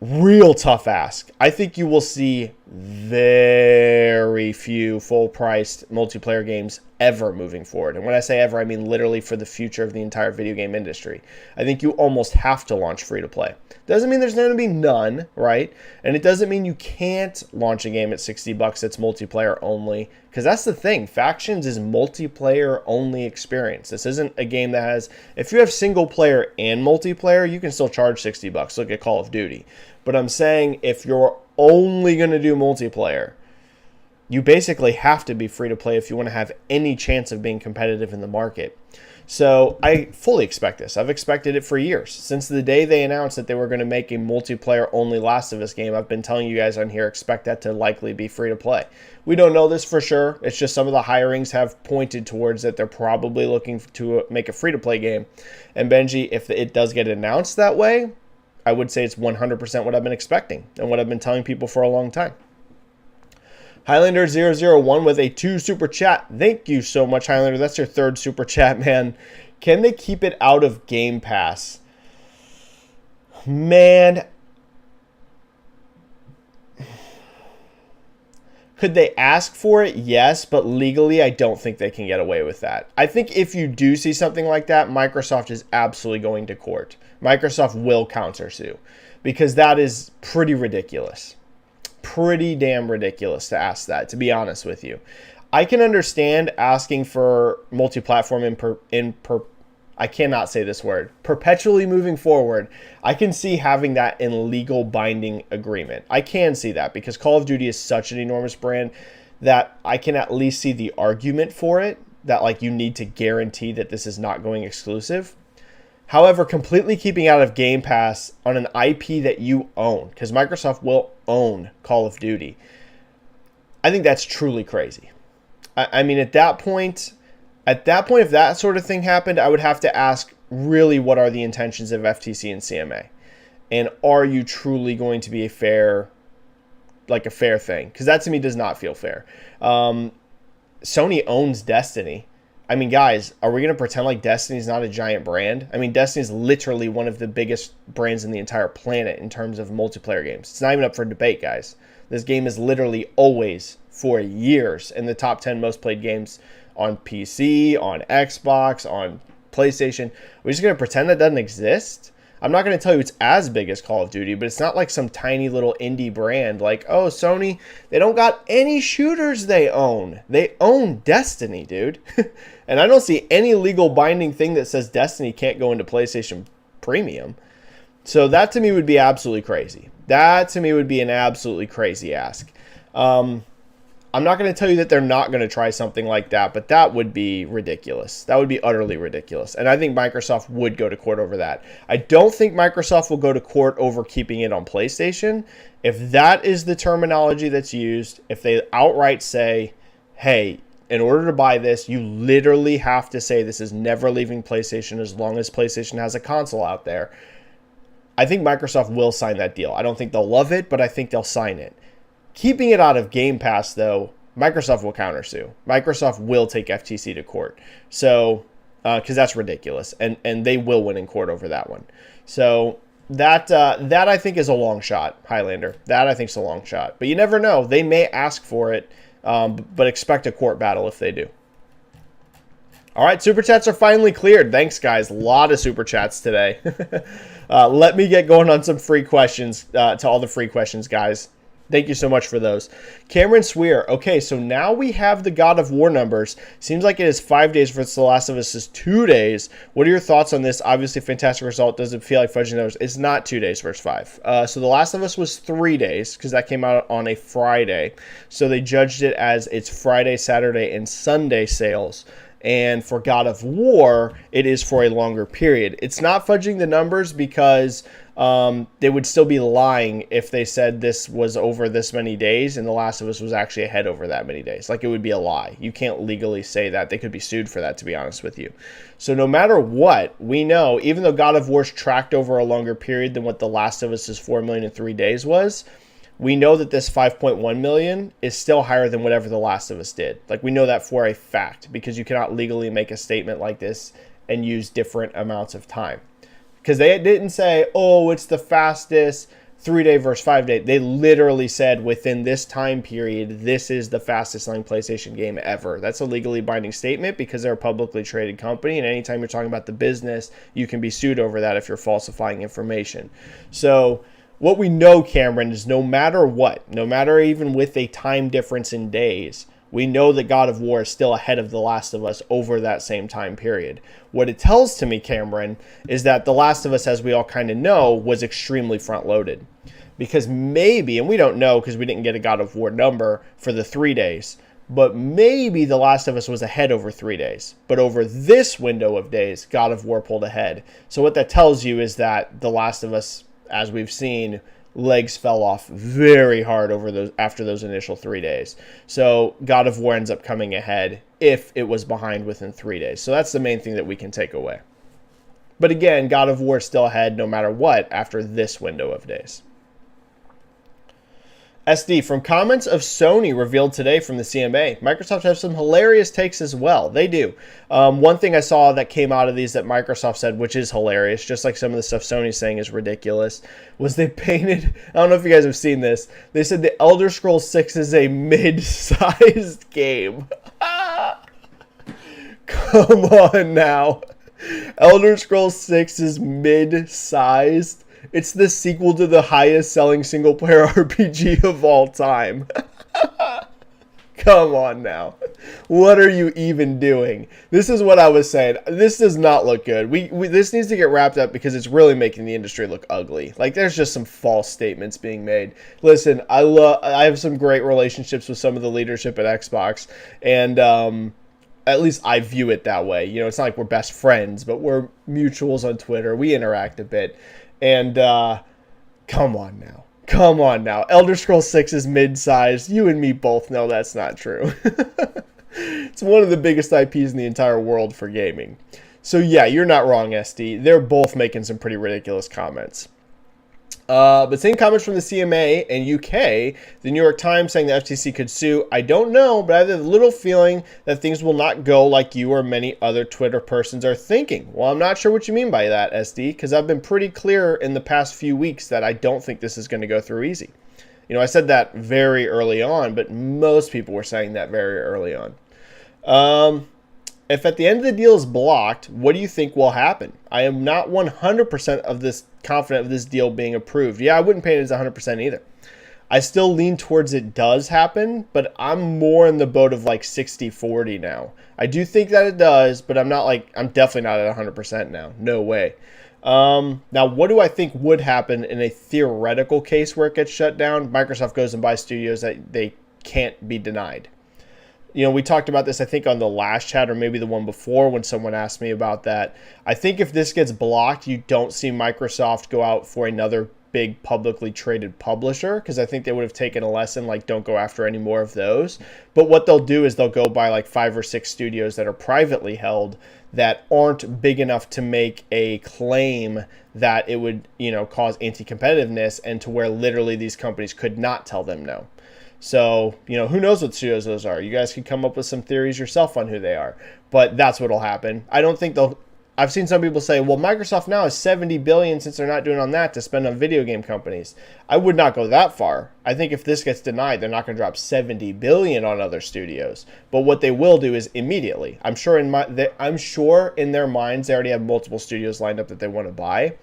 Real tough ask. I think you will see very few full-priced multiplayer games ever moving forward. And when I say ever, I mean literally for the future of the entire video game industry. I think you almost have to launch free-to-play. Doesn't mean there's going to be none, right? And it doesn't mean you can't launch a game at $60 that's multiplayer only, because that's the thing. Factions is multiplayer only experience. This isn't a game that has, if you have single player and multiplayer, you can still charge $60. Look at Call of Duty. But I'm saying if you're only going to do multiplayer, you basically have to be free to play if you want to have any chance of being competitive in the market. So I fully expect this. I've expected it for years. Since the day they announced that they were going to make a multiplayer only Last of Us game, I've been telling you guys on here, expect that to likely be free to play. We don't know this for sure. It's just some of the hirings have pointed towards that they're probably looking to make a free to play game. And Benji, if it does get announced that way, I would say it's 100% what I've been expecting and what I've been telling people for a long time. Highlander001 with a 2 super chat. Thank you so much, Highlander. That's your 3rd super chat, man. Can they keep it out of Game Pass? Man. Could they ask for it? Yes, but legally, I don't think they can get away with that. I think if you do see something like that, Microsoft is absolutely going to court. Microsoft will countersue because that is pretty ridiculous. Pretty damn ridiculous to ask that, to be honest with you. I can understand asking for multi-platform I cannot say this word, perpetually moving forward. I can see having that in legal binding agreement. I can see that because Call of Duty is such an enormous brand that I can at least see the argument for it, that like you need to guarantee that this is not going exclusive. However, completely keeping out of Game Pass on an IP that you own, because Microsoft will own Call of Duty, I think that's truly crazy. I mean, at that point, if that sort of thing happened, I would have to ask, really, what are the intentions of FTC and CMA? And are you truly going to be a fair thing? Because that to me does not feel fair. Sony owns Destiny. I mean, guys, are we going to pretend like Destiny's not a giant brand? I mean, Destiny's literally one of the biggest brands in the entire planet in terms of multiplayer games. It's not even up for debate, guys. This game is literally always, for years, in the top 10 most played games on PC, on Xbox, on PlayStation. We're just going to pretend that doesn't exist? I'm not going to tell you it's as big as Call of Duty, but it's not like some tiny little indie brand like, oh, Sony, they don't got any shooters they own. They own Destiny, dude. And I don't see any legal binding thing that says Destiny can't go into PlayStation Premium. So that to me would be absolutely crazy. That to me would be an absolutely crazy ask. I'm not going to tell you that they're not going to try something like that, but that would be ridiculous. That would be utterly ridiculous. And I think Microsoft would go to court over that. I don't think Microsoft will go to court over keeping it on PlayStation. If that is the terminology that's used, if they outright say, hey, in order to buy this, you literally have to say this is never leaving PlayStation as long as PlayStation has a console out there, I think Microsoft will sign that deal. I don't think they'll love it, but I think they'll sign it. Keeping it out of Game Pass, though, Microsoft will countersue. Microsoft will take FTC to court. So, because that's ridiculous. And they will win in court over that one. So, that I think is a long shot, Highlander. That I think is a long shot. But you never know. They may ask for it, but expect a court battle if they do. All right, Super Chats are finally cleared. Thanks, guys. A lot of Super Chats today. Let me get going on some free questions, to all the free questions, guys. Thank you so much for those. Cameron Swear. Okay, so now we have the God of War numbers. Seems like it is 5 days versus The Last of Us is 2 days. What are your thoughts on this? Obviously, fantastic result. Does it feel like fudging numbers? It's not 2 days versus 5. So The Last of Us was 3 days because that came out on a Friday. So they judged it as it's Friday, Saturday, and Sunday sales. And for God of War, it is for a longer period. It's not fudging the numbers because they would still be lying if they said this was over this many days and The Last of Us was actually ahead over that many days. Like, it would be a lie. You can't legally say that. They could be sued for that, to be honest with you. So no matter what, we know, even though God of War's tracked over a longer period than what The Last of Us' 4 million in 3 days was, we know that this 5.1 million is still higher than whatever The Last of Us did. Like, we know that for a fact, because you cannot legally make a statement like this and use different amounts of time. Because they didn't say, oh, it's the fastest 3-day versus 5-day. They literally said within this time period, this is the fastest selling PlayStation game ever. That's a legally binding statement because they're a publicly traded company. And anytime you're talking about the business, you can be sued over that if you're falsifying information. So what we know, Cameron, is no matter what, no matter even with a time difference in days, we know that God of War is still ahead of The Last of Us over that same time period. What it tells to me, Cameron, is that The Last of Us, as we all kind of know, was extremely front-loaded. Because maybe, and we don't know because we didn't get a God of War number for the 3 days, but maybe The Last of Us was ahead over 3 days. But over this window of days, God of War pulled ahead. So what that tells you is that The Last of Us, as we've seen, legs fell off very hard after those initial 3 days. So God of War ends up coming ahead if it was behind within 3 days. So that's the main thing that we can take away. But again, God of War is still ahead no matter what after this window of days. SD, from comments of Sony revealed today from the CMA, Microsoft has some hilarious takes as well. They do. One thing I saw that came out of these that Microsoft said, which is hilarious, just like some of the stuff Sony's saying is ridiculous, was they painted, I don't know if you guys have seen this, they said the Elder Scrolls 6 is a mid-sized game. Come on now. Elder Scrolls 6 is mid-sized. It's the sequel to the highest selling single player RPG of all time. Come on now. What are you even doing? This is what I was saying. This does not look good. This needs to get wrapped up because it's really making the industry look ugly. Like, there's just some false statements being made. Listen, I have some great relationships with some of the leadership at Xbox, and at least I view it that way. You know, it's not like we're best friends, but we're mutuals on Twitter. We interact a bit. And come on now. Elder Scrolls 6 is mid-sized. You and me both know that's not true. It's one of the biggest IPs in the entire world for gaming. So yeah, you're not wrong, SD. They're both making some pretty ridiculous comments. But same comments from the CMA and UK, the New York Times saying the FTC could sue. I don't know, but I have a little feeling that things will not go like you or many other Twitter persons are thinking. Well, I'm not sure what you mean by that, SD, because I've been pretty clear in the past few weeks that I don't think this is going to go through easy. You know, I said that very early on, but most people were saying that very early on. If at the end of the deal is blocked, what do you think will happen? I am not 100% confident of this deal being approved. Yeah, I wouldn't paint it as 100% either. I still lean towards it does happen, but I'm more in the boat of like 60-40 now. I do think that it does, but I'm definitely not at 100% now. No way. Now, what do I think would happen in a theoretical case where it gets shut down? Microsoft goes and buys studios that they can't be denied. You know, we talked about this, I think, on the last chat or maybe the one before when someone asked me about that. I think if this gets blocked, you don't see Microsoft go out for another big publicly traded publisher, because I think they would have taken a lesson, like, don't go after any more of those. But what they'll do is they'll go buy like 5 or 6 studios that are privately held that aren't big enough to make a claim that it would, you know, cause anti-competitiveness, and to where literally these companies could not tell them no. So, you know, who knows what studios those are? You guys can come up with some theories yourself on who they are. But that's what'll happen. I don't think they'll... I've seen some people say, well, Microsoft now has $70 billion since they're not doing on that to spend on video game companies. I would not go that far. I think if this gets denied, they're not going to drop $70 billion on other studios. But what they will do is immediately. I'm sure in their minds they already have multiple studios lined up that they want to buy.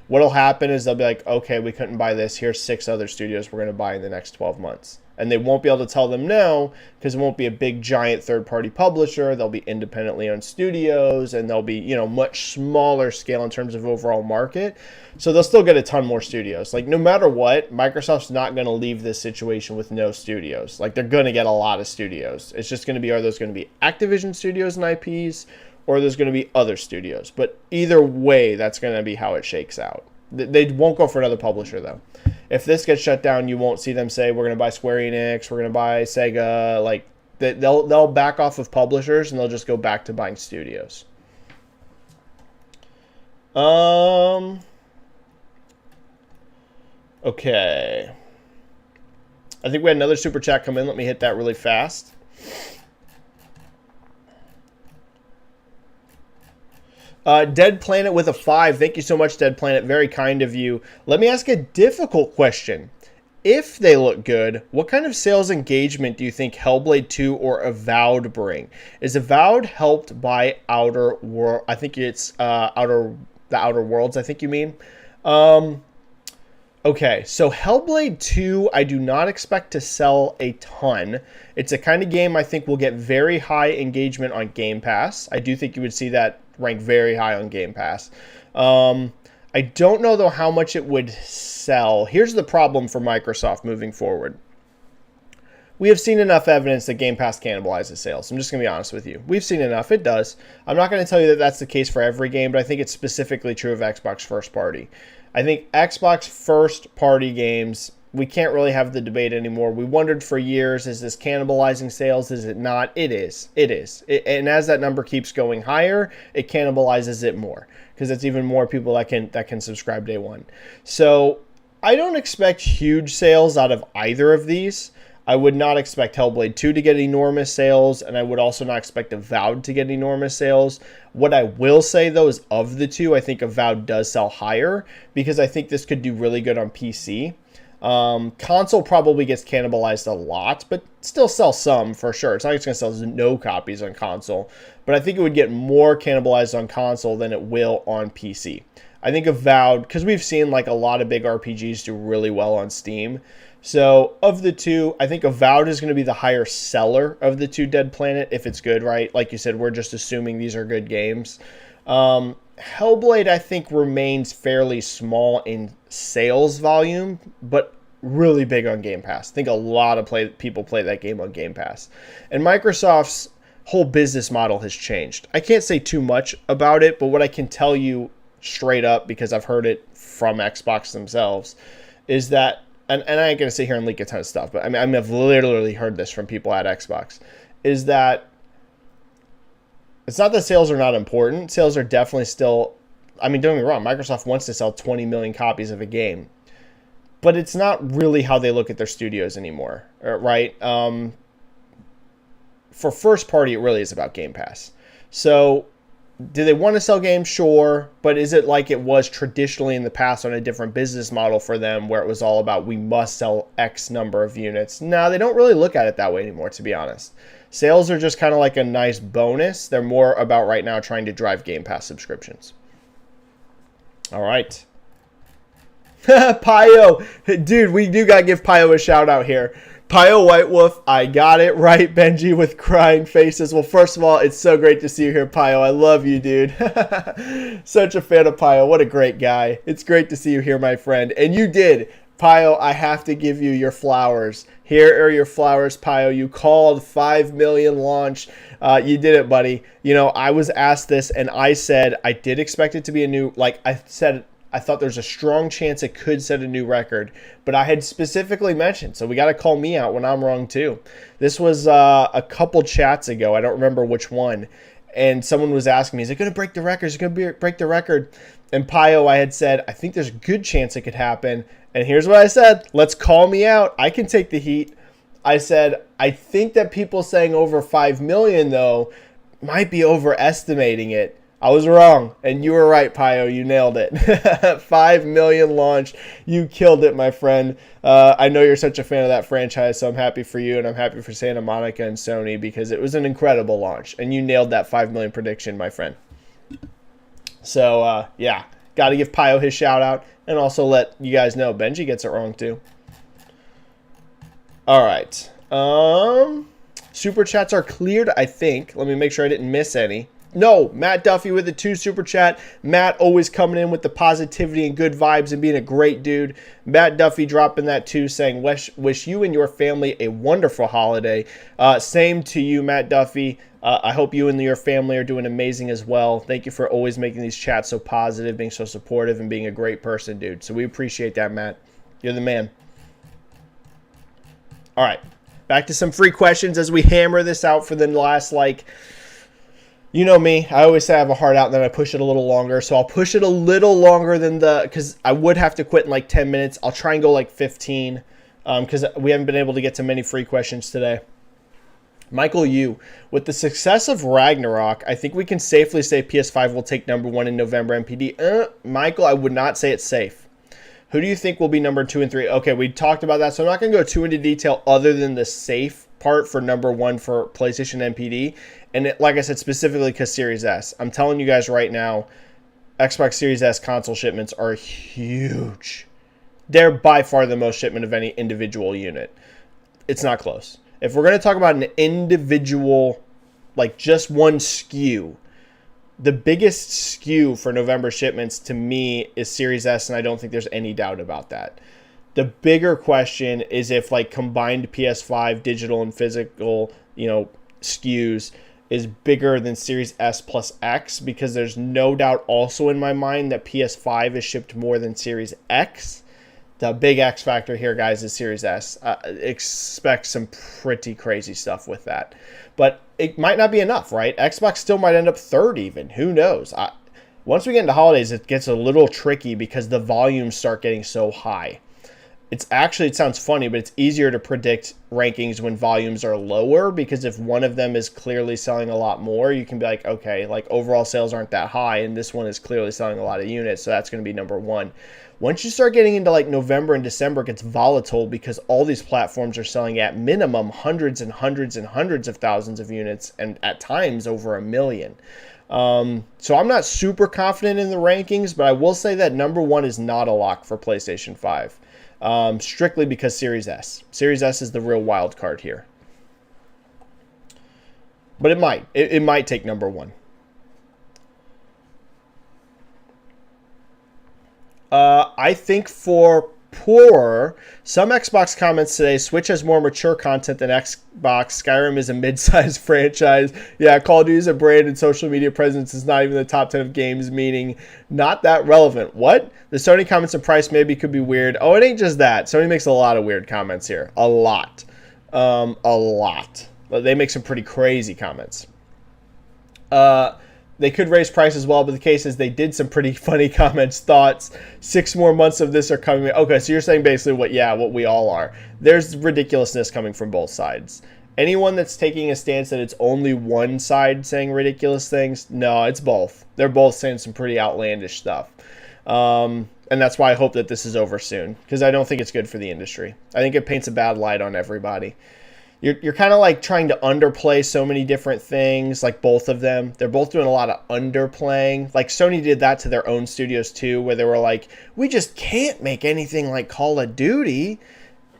What'll happen is they'll be like, okay, we couldn't buy this. Here's 6 other studios we're going to buy in the next 12 months. And they won't be able to tell them no because it won't be a big, giant third-party publisher. They'll be independently owned studios, and they'll be, much smaller scale in terms of overall market. So they'll still get a ton more studios. Like, no matter what, Microsoft's not going to leave this situation with no studios. Like, they're going to get a lot of studios. It's just going to be, are those going to be Activision studios and IPs, or there's going to be other studios? But either way, that's going to be how it shakes out. They won't go for another publisher, though. If this gets shut down, you won't see them say, we're going to buy Square Enix, we're going to buy Sega. Like, they'll back off of publishers, and they'll just go back to buying studios. Okay. I think we had another super chat come in. Let me hit that really fast. Dead Planet with a 5. Thank you so much, Dead Planet. Very kind of you. Let me ask a difficult question. If they look good, what kind of sales engagement do you think Hellblade 2 or Avowed bring? Is Avowed helped by Outer World? I think it's the Outer Worlds, I think you mean. Okay, so Hellblade 2, I do not expect to sell a ton. It's a kind of game I think will get very high engagement on Game Pass. I do think you would see that rank very high on Game Pass. I don't know, though, how much it would sell. Here's the problem for Microsoft moving forward. We have seen enough evidence that Game Pass cannibalizes sales. I'm just going to be honest with you. We've seen enough. It does. I'm not going to tell you that that's the case for every game, but I think it's specifically true of Xbox first party. I think Xbox first party games, we can't really have the debate anymore. We wondered for years, is this cannibalizing sales? Is it not? It is. It is. And as that number keeps going higher, it cannibalizes it more because it's even more people that can subscribe day one. So I don't expect huge sales out of either of these. I would not expect Hellblade 2 to get enormous sales, and I would also not expect Avowed to get enormous sales. What I will say, though, is of the two, I think Avowed does sell higher because I think this could do really good on PC. Console probably gets cannibalized a lot, but still sell some for sure. It's not like it's going to sell no copies on console, but I think it would get more cannibalized on console than it will on PC. I think Avowed, because we've seen like a lot of big RPGs do really well on Steam. So of the two, I think Avowed is going to be the higher seller of the two Dead Planet if it's good, right? Like you said, we're just assuming these are good games. Hellblade, I think, remains fairly small in sales volume, but really big on Game Pass. I think a lot of people play that game on Game Pass. And Microsoft's whole business model has changed. I can't say too much about it, but what I can tell you straight up, because I've heard it from Xbox themselves, is that, and I ain't going to sit here and leak a ton of stuff, but I've literally heard this from people at Xbox, is that it's not that sales are not important. Sales are definitely still, don't get me wrong, Microsoft wants to sell 20 million copies of a game, but it's not really how they look at their studios anymore, right? For first party, it really is about Game Pass. So do they want to sell games? Sure. But is it like it was traditionally in the past on a different business model for them where it was all about we must sell X number of units? No, they don't really look at it that way anymore, to be honest. Sales are just kind of like a nice bonus. They're more about right now trying to drive Game Pass subscriptions. All right. Pio. Dude, we do got to give Pio a shout out here. Pio White Wolf, I got it right, Benji, with crying faces. Well, first of all, it's so great to see you here, Pio. I love you, dude. Such a fan of Pio. What a great guy. It's great to see you here, my friend. And you did. Pio, I have to give you your flowers. Here are your flowers, Pio. You called 5 million launch. You did it, buddy. I was asked this, and I said I did expect it to be a new, I thought there's a strong chance it could set a new record, but I had specifically mentioned, so we got to call me out when I'm wrong too. This was a couple chats ago. I don't remember which one. And someone was asking me, is it going to break the record? Is it going to break the record? And Pio, I had said, I think there's a good chance it could happen. And here's what I said. Let's call me out. I can take the heat. I said, I think that people saying over 5 million, though, might be overestimating it. I was wrong, and you were right, Pio. You nailed it. 5 million launch. You killed it, my friend. I know you're such a fan of that franchise, so I'm happy for you, and I'm happy for Santa Monica and Sony because it was an incredible launch, and you nailed that 5 million prediction, my friend. So, yeah, Got to give Pio his shout out, and also let you guys know Benji gets it wrong too. All right. Super chats are cleared, I think. Let me make sure I didn't miss any. No, Matt Duffy with the 2 super chat. Matt always coming in with the positivity and good vibes and being a great dude. Matt Duffy dropping that 2, saying, wish you and your family a wonderful holiday. Same to you, Matt Duffy. I hope you and your family are doing amazing as well. Thank you for always making these chats so positive, being so supportive, and being a great person, dude. So we appreciate that, Matt. You're the man. All right, back to some free questions as we hammer this out for the last, you know me, I always say I have a heart out and then I push it a little longer. So I'll push it a little longer than because I would have to quit in 10 minutes. I'll try and go 15 because we haven't been able to get to many free questions today. Michael Yu, with the success of Ragnarok, I think we can safely say PS5 will take number 1 in November MPD. Michael, I would not say it's safe. Who do you think will be number 2 and 3? Okay, we talked about that, so I'm not going to go too into detail other than the safe part for number 1 for PlayStation MPD. And like I said, specifically because Series S. I'm telling you guys right now, Xbox Series S console shipments are huge. They're by far the most shipment of any individual unit. It's not close. If we're going to talk about an individual, just one SKU, the biggest SKU for November shipments to me is Series S, and I don't think there's any doubt about that. The bigger question is if combined PS5 digital and physical, SKUs is bigger than Series S plus X, because there's no doubt also in my mind that PS5 is shipped more than Series X. The big X factor here, guys, is Series S. Expect some pretty crazy stuff with that. But it might not be enough, right? Xbox still might end up third even. Who knows? Once we get into holidays, it gets a little tricky because the volumes start getting so high. It sounds funny, but it's easier to predict rankings when volumes are lower, because if one of them is clearly selling a lot more, you can be okay, overall sales aren't that high, and this one is clearly selling a lot of units, so that's going to be number 1. Once you start getting into November and December, it gets volatile because all these platforms are selling at minimum hundreds and hundreds and hundreds of thousands of units, and at times over 1 million. So I'm not super confident in the rankings, but I will say that number 1 is not a lock for PlayStation 5. Strictly because Series S. Series S is the real wild card here. But it might. It might take number 1. I think for poorer, some Xbox comments today, Switch has more mature content than Xbox. Skyrim is a mid-sized franchise. Yeah, Call of Duty is a brand and social media presence is not even the top 10 of games, meaning not that relevant. What? The Sony comments and price maybe could be weird. Oh, it ain't just that. Sony makes a lot of weird comments here. A lot. A lot. But they make some pretty crazy comments. They could raise price as well, but the case is they did some pretty funny comments, thoughts. 6 more months of this are coming. Okay, so you're saying basically what we all are. There's ridiculousness coming from both sides. Anyone that's taking a stance that it's only one side saying ridiculous things, no, it's both. They're both saying some pretty outlandish stuff. And that's why I hope that this is over soon, because I don't think it's good for the industry. I think it paints a bad light on everybody. You're kind of trying to underplay so many different things, both of them. They're both doing a lot of underplaying. Sony did that to their own studios too, where they were we just can't make anything like Call of Duty.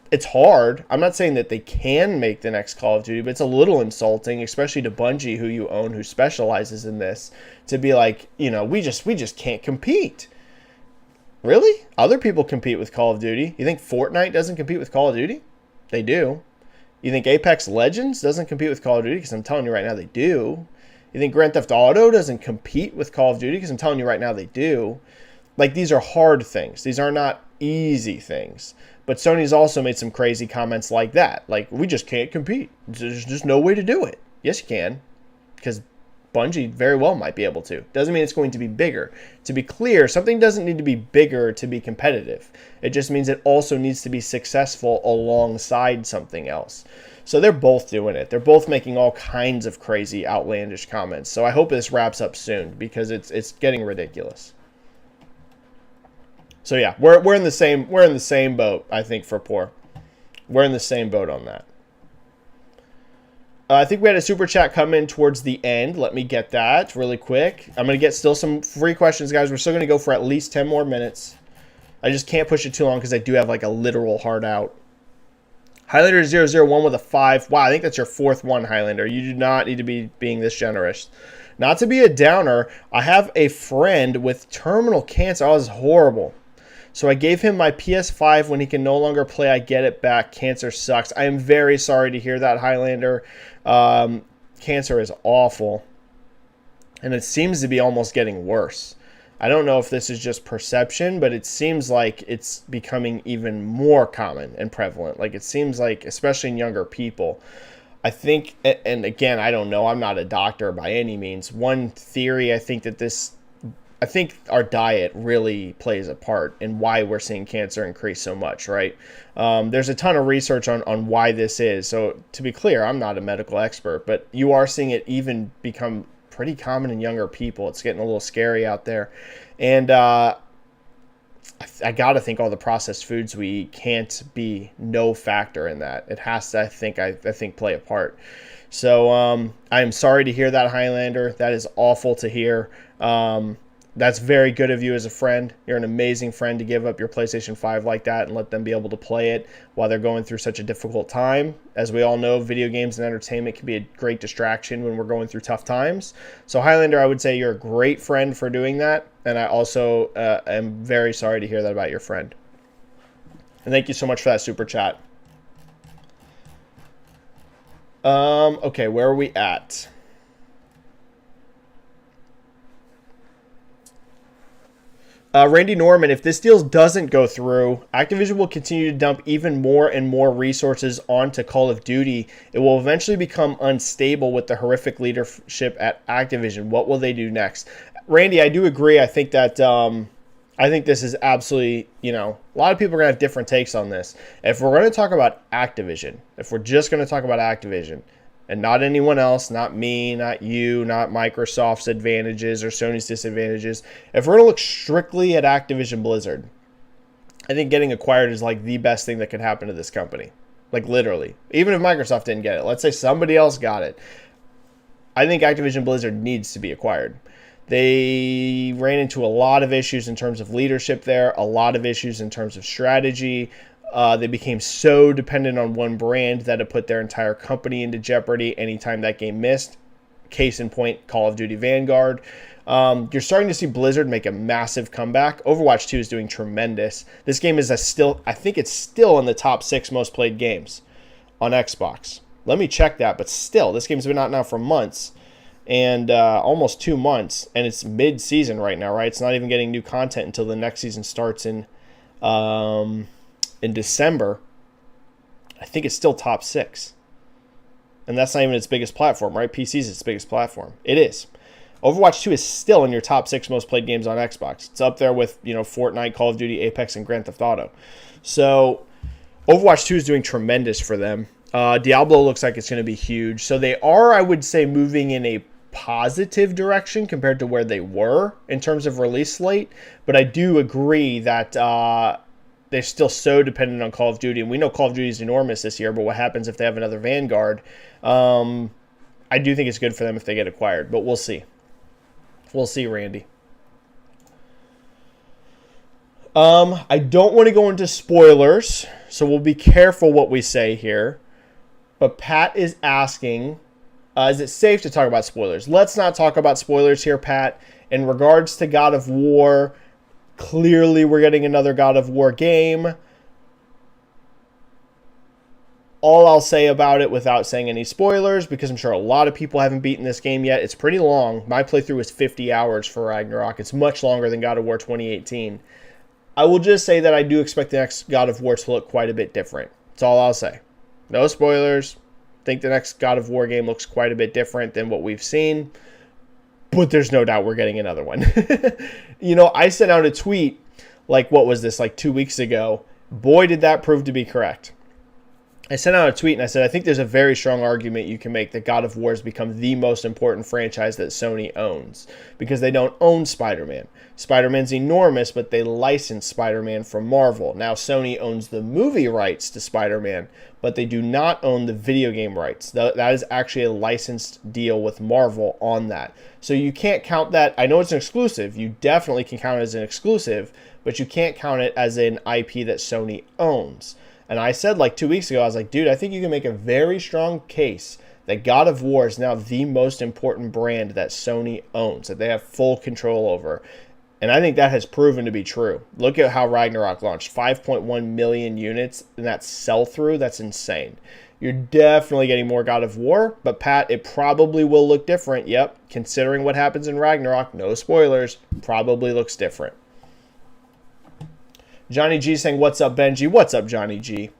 It's hard. I'm not saying that they can make the next Call of Duty, but it's a little insulting, especially to Bungie, who you own, who specializes in this, to be we just can't compete. Really? Other people compete with Call of Duty. You think Fortnite doesn't compete with Call of Duty? They do. You think Apex Legends doesn't compete with Call of Duty? Because I'm telling you right now they do. You think Grand Theft Auto doesn't compete with Call of Duty? Because I'm telling you right now they do. These are hard things. These are not easy things. But Sony's also made some crazy comments like that. We just can't compete. There's just no way to do it. Yes, you can. Because Bungie very well might be able to. Doesn't mean it's going to be bigger. To be clear, something doesn't need to be bigger to be competitive. It just means it also needs to be successful alongside something else. So they're both doing it. They're both making all kinds of crazy, outlandish comments. So I hope this wraps up soon, because it's getting ridiculous. So yeah, we're in the same boat, I think, for poor. We're in the same boat on that. I think we had a super chat come in towards the end. Let me get that really quick. I'm going to get still some free questions, guys. We're still going to go for at least 10 more minutes. I just can't push it too long because I do have like a literal hard out. Highlander 001 with a 5. Wow, I think that's your 4th one, Highlander. You do not need to be being this generous. Not to be a downer, I have a friend with terminal cancer. Oh, this is horrible. So I gave him my PS5 when he can no longer play. I get it back. Cancer sucks. I am very sorry to hear that, Highlander. Cancer is awful. And it seems to be almost getting worse. I don't know if this is just perception, but it seems like it's becoming even more common and prevalent. Like it seems like, especially in younger people. I think, and again, I don't know. I'm not a doctor by any means. One theory, I think our diet really plays a part in why we're seeing cancer increase so much, right? There's a ton of research on why this is. So to be clear, I'm not a medical expert, but you are seeing it even become pretty common in younger people. It's getting a little scary out there. And I got to think all the processed foods we eat can't be no factor in that. It has to, I think play a part. So I am sorry to hear that, Highlander. That is awful to hear. That's very good of you as a friend. You're an amazing friend to give up your PlayStation 5 like that and let them be able to play it while they're going through such a difficult time. As we all know, video games and entertainment can be a great distraction when we're going through tough times. So Highlander, I would say you're a great friend for doing that. And I also am very sorry to hear that about your friend. And thank you so much for that super chat. Okay, where are we at? Randy Norman, if this deal doesn't go through, Activision will continue to dump even more and more resources onto Call of Duty. It will eventually become unstable with the horrific leadership at Activision. What will they do next? Randy, I do agree. I think that I think this is absolutely, a lot of people are going to have different takes on this. If we're going to talk about Activision, if we're just going to talk about Activision, and not anyone else, not me, not you, not Microsoft's advantages or Sony's disadvantages. If we're going to look strictly at Activision Blizzard, I think getting acquired is like the best thing that could happen to this company. Like literally. Even if Microsoft didn't get it. Let's say somebody else got it. I think Activision Blizzard needs to be acquired. They ran into a lot of issues in terms of leadership there, a lot of issues in terms of strategy. They became so dependent on one brand that it put their entire company into jeopardy anytime that game missed. Case in point, Call of Duty Vanguard. You're starting to see Blizzard make a massive comeback. Overwatch 2 is doing tremendous. This game is I think it's still in the top 6 most played games on Xbox. Let me check that, but still, this game's been out now for months and almost 2 months, and it's mid-season right now, right? It's not even getting new content until the next season starts in December. I think it's still top 6. And that's not even its biggest platform, right? PC is its biggest platform. It is. Overwatch 2 is still in your top 6 most played games on Xbox. It's up there with, Fortnite, Call of Duty, Apex, and Grand Theft Auto. So Overwatch 2 is doing tremendous for them. Diablo looks like it's going to be huge. So they are, I would say, moving in a positive direction compared to where they were in terms of release slate. But I do agree that they're still so dependent on Call of Duty. And we know Call of Duty is enormous this year, but what happens if they have another Vanguard? I do think it's good for them if they get acquired, but we'll see. We'll see, Randy. I don't want to go into spoilers, so we'll be careful what we say here. But Pat is asking, is it safe to talk about spoilers? Let's not talk about spoilers here, Pat. In regards to God of War, clearly we're getting another God of War game. All I'll say about it without saying any spoilers, because I'm sure a lot of people haven't beaten this game yet. It's pretty long. My playthrough was 50 hours for Ragnarok. It's much longer than God of War 2018. I will just say that I do expect the next God of War to look quite a bit different. That's all I'll say. No spoilers. I think the next God of War game looks quite a bit different than what we've seen. But there's no doubt we're getting another one. I sent out a tweet, 2 weeks ago. Boy, did that prove to be correct. I sent out a tweet and I said, I think there's a very strong argument you can make that God of War has become the most important franchise that Sony owns because they don't own Spider-Man. Spider-Man's enormous, but they license Spider-Man from Marvel. Now, Sony owns the movie rights to Spider-Man, but they do not own the video game rights. That is actually a licensed deal with Marvel on that. So you can't count that. I know it's an exclusive. You definitely can count it as an exclusive, but you can't count it as an IP that Sony owns. And I said like 2 weeks ago, I was like, dude, I think you can make a very strong case that God of War is now the most important brand that Sony owns, that they have full control over. And I think that has proven to be true. Look at how Ragnarok launched, 5.1 million units, and that sell-through, that's insane. You're definitely getting more God of War, but Pat, it probably will look different. Yep, considering what happens in Ragnarok, no spoilers, probably looks different. Johnny G saying, what's up, Benji? What's up, Johnny G?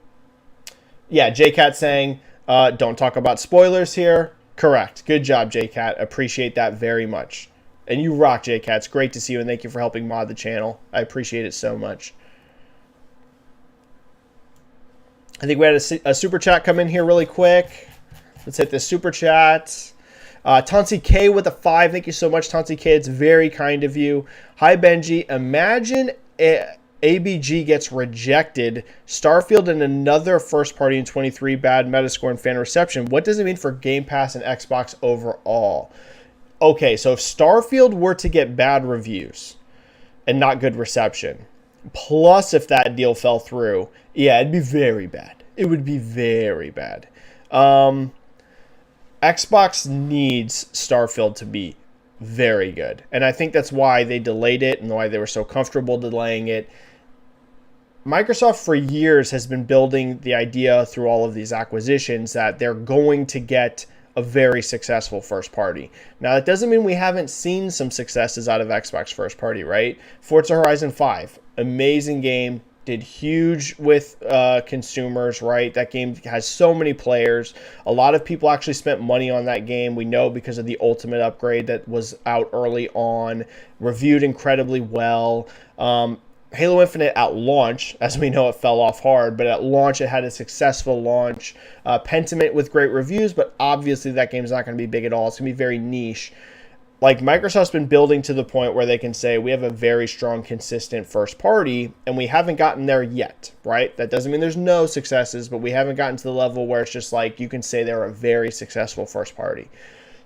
Yeah, JCat saying, don't talk about spoilers here. Correct. Good job, JCat. Appreciate that very much. And you rock, JCat. It's great to see you, and thank you for helping mod the channel. I appreciate it so much. I think we had a super chat come in here really quick. Let's hit the super chat. Tonsi K with a 5. Thank you so much, Tonsi K. It's very kind of you. Hi, Benji. Imagine ABG gets rejected. Starfield and another first party in 23, bad Metascore and fan reception. What does it mean for Game Pass and Xbox overall? Okay, so if Starfield were to get bad reviews and not good reception, plus if that deal fell through, yeah, it'd be very bad. It would be very bad. Xbox needs Starfield to be very good. And I think that's why they delayed it and why they were so comfortable delaying it. Microsoft for years has been building the idea through all of these acquisitions that they're going to get a very successful first party. Now, that doesn't mean we haven't seen some successes out of Xbox first party, right? Forza Horizon 5, amazing game, did huge with consumers, right? That game has so many players. A lot of people actually spent money on that game. We know because of the Ultimate upgrade that was out early on, reviewed incredibly well. Halo Infinite at launch, as we know, it fell off hard, but at launch it had a successful launch. Pentiment with great reviews, but obviously that game is not going to be big at all. It's going to be very niche. Like, Microsoft's been building to the point where they can say we have a very strong, consistent first party, and we haven't gotten there yet, right? That doesn't mean there's no successes, but we haven't gotten to the level where it's just like you can say they're a very successful first party.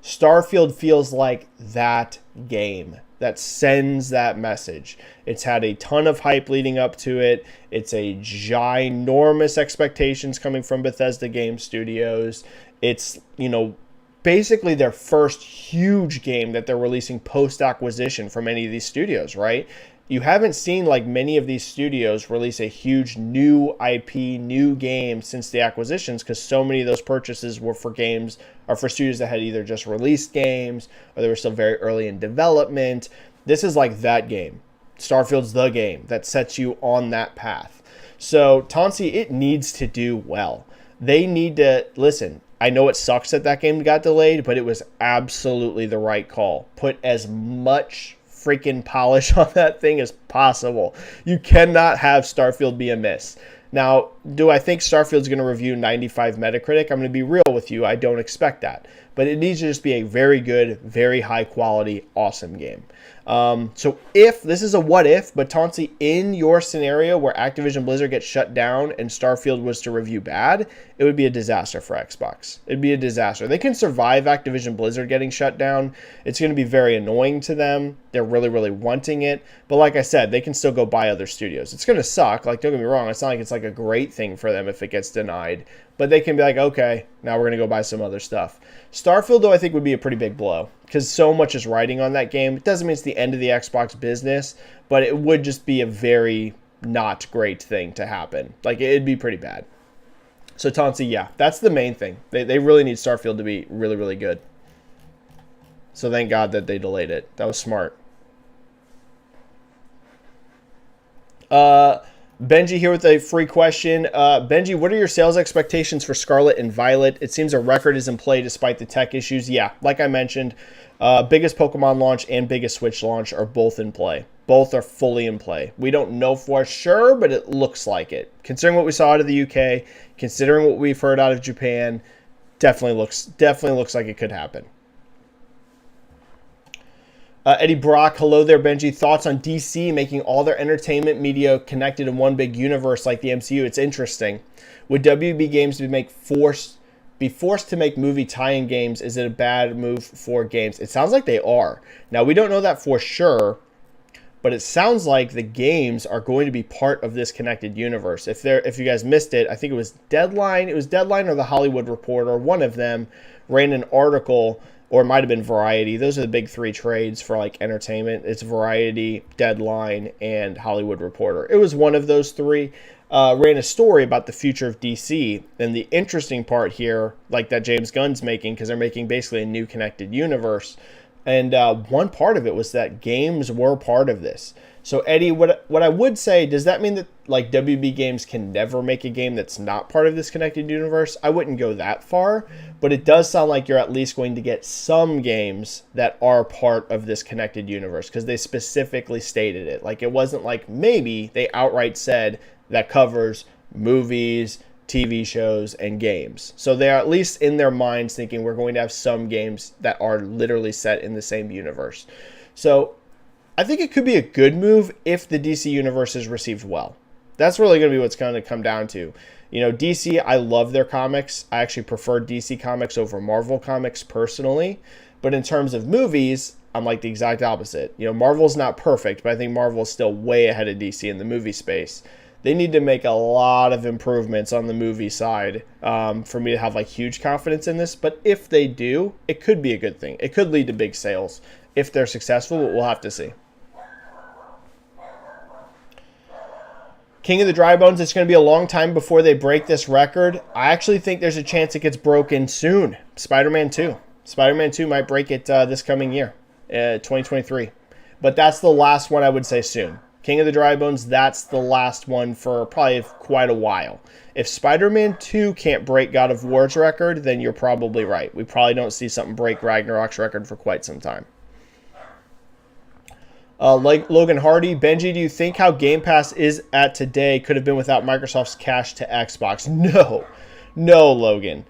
Starfield feels like that game that sends that message. It's had a ton of hype leading up to it. It's a ginormous expectations coming from Bethesda Game Studios. It's, basically their first huge game that they're releasing post-acquisition from any of these studios, right? You haven't seen like many of these studios release a huge new IP, new game since the acquisitions, because so many of those purchases were for games or for studios that had either just released games or they were still very early in development. This is like that game. Starfield's the game that sets you on that path. So Tonsi, it needs to do well. They need to, listen, I know it sucks that game got delayed, but it was absolutely the right call. Put as much freaking polish on that thing as possible. You cannot have Starfield be a miss. Now, do I think Starfield's going to review 95 Metacritic? I'm going to be real with you. I don't expect that. But it needs to just be a very good, very high quality, awesome game. So if, this is a what if, but Tonsi, in your scenario where Activision Blizzard gets shut down and Starfield was to review bad, it would be a disaster for Xbox. It'd be a disaster. They can survive Activision Blizzard getting shut down. It's going to be very annoying to them. They're really, really wanting it. But like I said, they can still go buy other studios. It's going to suck. Like, don't get me wrong. It's not like it's like a great thing for them if it gets denied. But they can be like, okay, now we're going to go buy some other stuff. Starfield, though, I think would be a pretty big blow because so much is riding on that game. It doesn't mean it's the end of the Xbox business, but it would just be a very not great thing to happen. Like, it'd be pretty bad. So, Tonsi, yeah, that's the main thing. They really need Starfield to be really, really good. So thank God that they delayed it. That was smart. Benji here with a free question. Benji, what are your sales expectations for Scarlet and Violet? It seems a record is in play despite the tech issues. Yeah, like I mentioned, biggest Pokemon launch and biggest Switch launch are both in play. Both are fully in play. We don't know for sure, but it looks like it. Considering what we saw out of the UK, considering what we've heard out of Japan, definitely looks like it could happen. Eddie Brock, hello there, Benji. Thoughts on DC making all their entertainment media connected in one big universe like the MCU? It's interesting. Would WB Games be forced to make movie tie-in games? Is it a bad move for games? It sounds like they are. Now, we don't know that for sure, but it sounds like the games are going to be part of this connected universe. If you guys missed it, I think it was Deadline. It was Deadline or The Hollywood Reporter. One of them ran an article, or it might have been Variety. Those are the big three trades for like entertainment. It's Variety, Deadline, and Hollywood Reporter. It was one of those three. Ran a story about the future of DC. And the interesting part here, like that James Gunn's making, because they're making basically a new connected universe. And one part of it was that games were part of this. So Eddie, what I would say, does that mean that like WB Games can never make a game that's not part of this connected universe? I wouldn't go that far, but it does sound like you're at least going to get some games that are part of this connected universe, because they specifically stated it. Like, it wasn't like maybe, they outright said that covers movies, TV shows, and games. So they're at least in their minds thinking we're going to have some games that are literally set in the same universe. So I think it could be a good move if the DC universe is received well. That's really going to be what's going to come down to. You know, DC, I love their comics. I actually prefer DC comics over Marvel comics personally. But in terms of movies, I'm like the exact opposite. You know, Marvel's not perfect, but I think Marvel is still way ahead of DC in the movie space. They need to make a lot of improvements on the movie side for me to have like huge confidence in this. But if they do, it could be a good thing. It could lead to big sales if they're successful, but we'll have to see. King of the Dry Bones, it's going to be a long time before they break this record. I actually think there's a chance it gets broken soon. Spider-Man 2. Spider-Man 2 might break it this coming year, 2023. But that's the last one I would say soon. King of the Dry Bones, that's the last one for probably quite a while. If Spider-Man 2 can't break God of War's record, then you're probably right. We probably don't see something break Ragnarok's record for quite some time. Like Logan Hardy, Benji, do you think how Game Pass is at today could have been without Microsoft's cash to Xbox? No, Logan.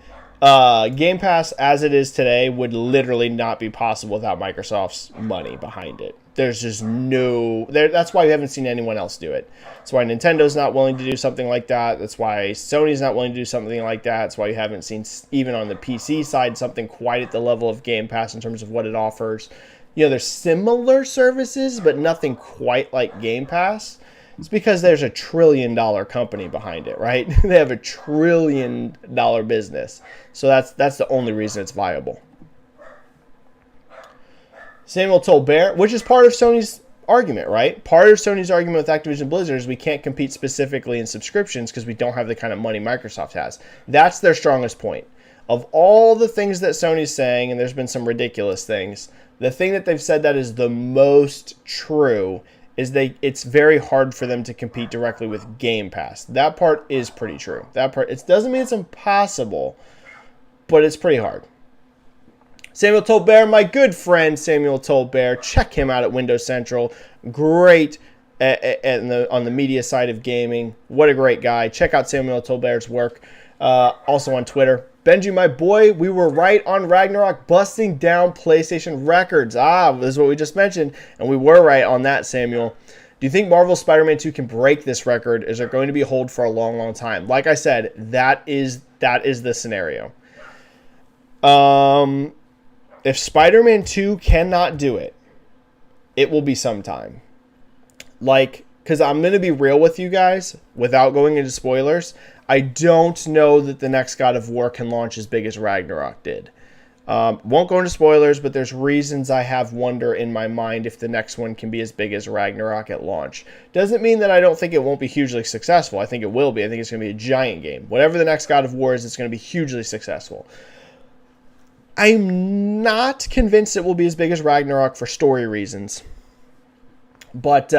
Game Pass as it is today would literally not be possible without Microsoft's money behind it. There's just no... That's why we haven't seen anyone else do it. That's why Nintendo's not willing to do something like that. That's why Sony's not willing to do something like that. That's why you haven't seen, even on the PC side, something quite at the level of Game Pass in terms of what it offers. You know, there's similar services, but nothing quite like Game Pass. It's because there's a $1 trillion company behind it, right? They have a $1 trillion business. So that's the only reason it's viable. Samuel Tolbert, which is part of Sony's argument, right? Part of Sony's argument with Activision Blizzard is we can't compete specifically in subscriptions because we don't have the kind of money Microsoft has. That's their strongest point. Of all the things that Sony's saying, and there's been some ridiculous things, the thing that they've said that is the most true is it's very hard for them to compete directly with Game Pass. That part is pretty true. That part, it doesn't mean it's impossible, but it's pretty hard. Samuel Tolbert, my good friend Samuel Tolbert, check him out at Windows Central. Great on the media side of gaming. What a great guy. Check out Samuel Tolbert's work. Also on Twitter. Benji, my boy, we were right on Ragnarok busting down PlayStation records. This is what we just mentioned, and we were right on that, Samuel. Do you think Marvel's Spider-Man 2 can break this record? Is there going to be a hold for a long, long time? Like I said, that is the scenario. If Spider-Man 2 cannot do it, it will be sometime. Like, because I'm going to be real with you guys, without going into spoilers, I don't know that the next God of War can launch as big as Ragnarok did. Won't go into spoilers, but there's reasons I have wonder in my mind if the next one can be as big as Ragnarok at launch. Doesn't mean that I don't think it won't be hugely successful. I think it will be. I think it's going to be a giant game. Whatever the next God of War is, it's going to be hugely successful. I'm not convinced it will be as big as Ragnarok for story reasons. But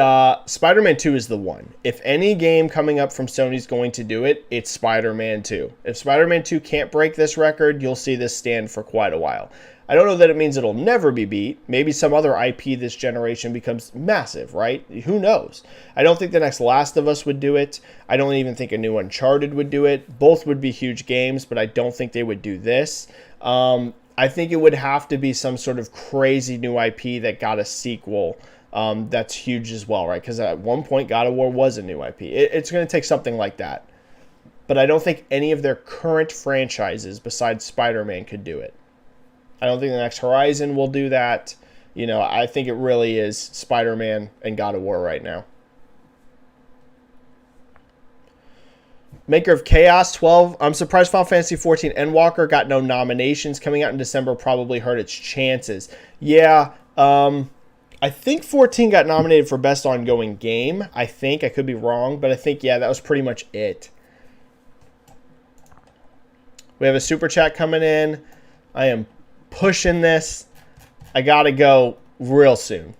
Spider-Man 2 is the one. If any game coming up from Sony is going to do it, it's Spider-Man 2. If Spider-Man 2 can't break this record, you'll see this stand for quite a while. I don't know that it means it'll never be beat. Maybe some other IP this generation becomes massive, right? Who knows? I don't think the next Last of Us would do it. I don't even think a new Uncharted would do it. Both would be huge games, but I don't think they would do this. I think it would have to be some sort of crazy new IP that got a sequel. That's huge as well, right? Because at one point, God of War was a new IP. It's going to take something like that. But I don't think any of their current franchises besides Spider-Man could do it. I don't think the next Horizon will do that. You know, I think it really is Spider-Man and God of War right now. Maker of Chaos 12. I'm surprised Final Fantasy 14 Endwalker got no nominations. Coming out in December probably hurt its chances. Yeah, I think 14 got nominated for Best Ongoing Game. I think. I could be wrong, but I think, yeah, that was pretty much it. We have a super chat coming in. I am pushing this. I got to go real soon.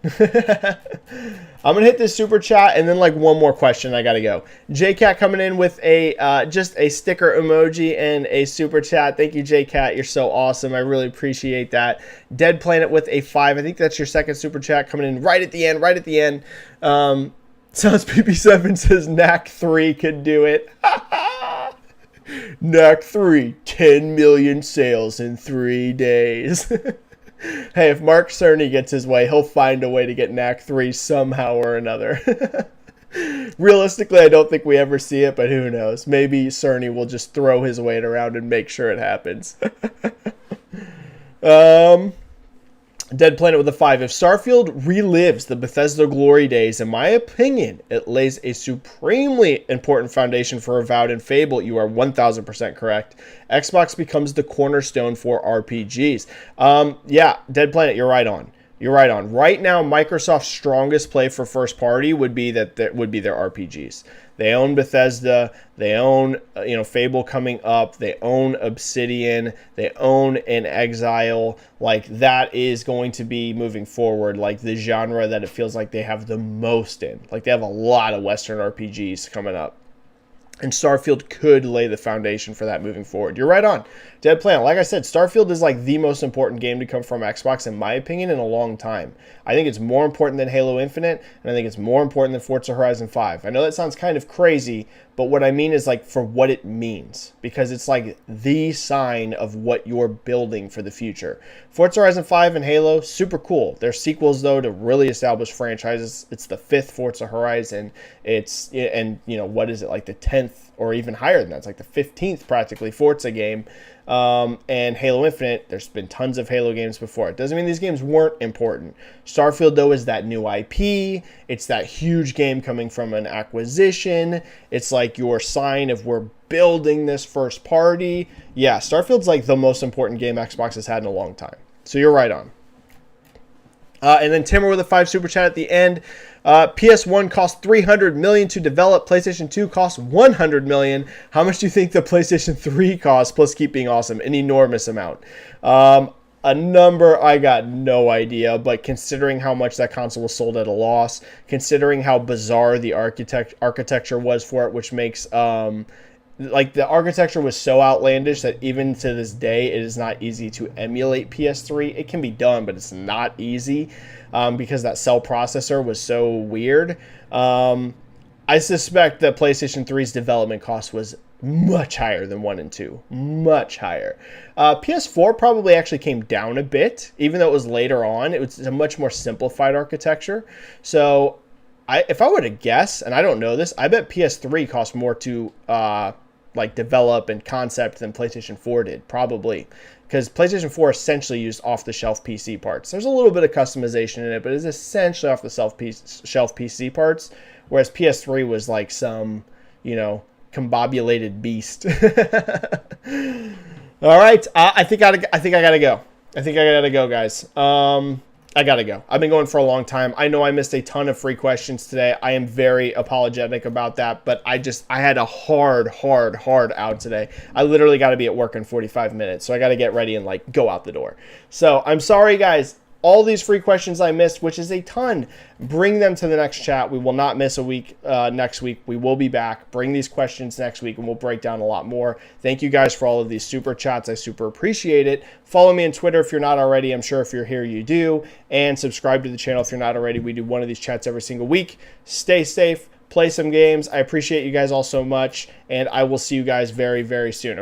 I'm going to hit this super chat and then like one more question. I got to go. JCat coming in with a just a sticker emoji and a super chat. Thank you, JCat. You're so awesome. I really appreciate that. Dead Planet with a 5. I think that's your second super chat coming in right at the end. Right at the end. Sounds PP7 says Knack 3 could do it. Knack 3, 10 million sales in 3 days. Hey, if Mark Cerny gets his way, he'll find a way to get Knack 3 somehow or another. Realistically, I don't think we ever see it, but who knows? Maybe Cerny will just throw his weight around and make sure it happens. Dead Planet with a 5. If Starfield relives the Bethesda glory days, in my opinion, it lays a supremely important foundation for Avowed and Fable. You are 1000% correct. Xbox becomes the cornerstone for RPGs. Yeah, Dead Planet, you're right on. You're right on. Right now, Microsoft's strongest play for first party would be their RPGs. They own Bethesda. They own, Fable coming up. They own Obsidian. They own In Exile. Like, that is going to be moving forward, like the genre that it feels like they have the most in. Like, they have a lot of Western RPGs coming up. And Starfield could lay the foundation for that moving forward. You're right on. Dead Planet. Like I said, Starfield is like the most important game to come from Xbox, in my opinion, in a long time. I think it's more important than Halo Infinite, and I think it's more important than Forza Horizon 5. I know that sounds kind of crazy, but what I mean is like for what it means, because it's like the sign of what you're building for the future. Forza Horizon 5 and Halo, super cool. They're sequels though to really established franchises. It's the 5th Forza Horizon. What is it, like the 10th or even higher than that? It's like the 15th practically Forza game. And Halo Infinite, there's been tons of Halo games before. It doesn't mean these games weren't important. Starfield, though, is that new IP. It's that huge game coming from an acquisition. It's like your sign of we're building this first party. Yeah, Starfield's like the most important game Xbox has had in a long time. So you're right on. And then Timmer with a 5 super chat at the end. PS1 cost $300 million to develop. PlayStation 2 cost $100 million. How much do you think the PlayStation 3 cost, plus keep being awesome? An enormous amount. A number I got no idea, but considering how much that console was sold at a loss, considering how bizarre the architecture was for it, which makes the architecture was so outlandish that even to this day, it is not easy to emulate PS3. It can be done, but it's not easy because that cell processor was so weird. I suspect that PlayStation 3's development cost was much higher than 1 and 2. Much higher. PS4 probably actually came down a bit, even though it was later on. It was a much more simplified architecture. So if I were to guess, and I don't know this, I bet PS3 cost more to develop and concept than PlayStation 4 did, probably. Because PlayStation 4 essentially used off-the-shelf PC parts. There's a little bit of customization in it, but it's essentially off-the-shelf PC parts, whereas PS3 was like some, combobulated beast. All right, I think I gotta go. I gotta go, guys. I gotta go. I've been going for a long time. I know I missed a ton of free questions today. I am very apologetic about that, but I had a hard out today. I literally got to be at work in 45 minutes, so I got to get ready and go out the door. So I'm sorry, guys. all these free questions I missed, which is a ton, bring them to the next chat. We will not miss a week next week. We will be back. Bring these questions next week, and we'll break down a lot more. Thank you guys for all of these super chats. I super appreciate it. Follow me on Twitter if you're not already. I'm sure if you're here, you do. And subscribe to the channel if you're not already. We do one of these chats every single week. Stay safe. Play some games. I appreciate you guys all so much, and I will see you guys very, very soon. Okay.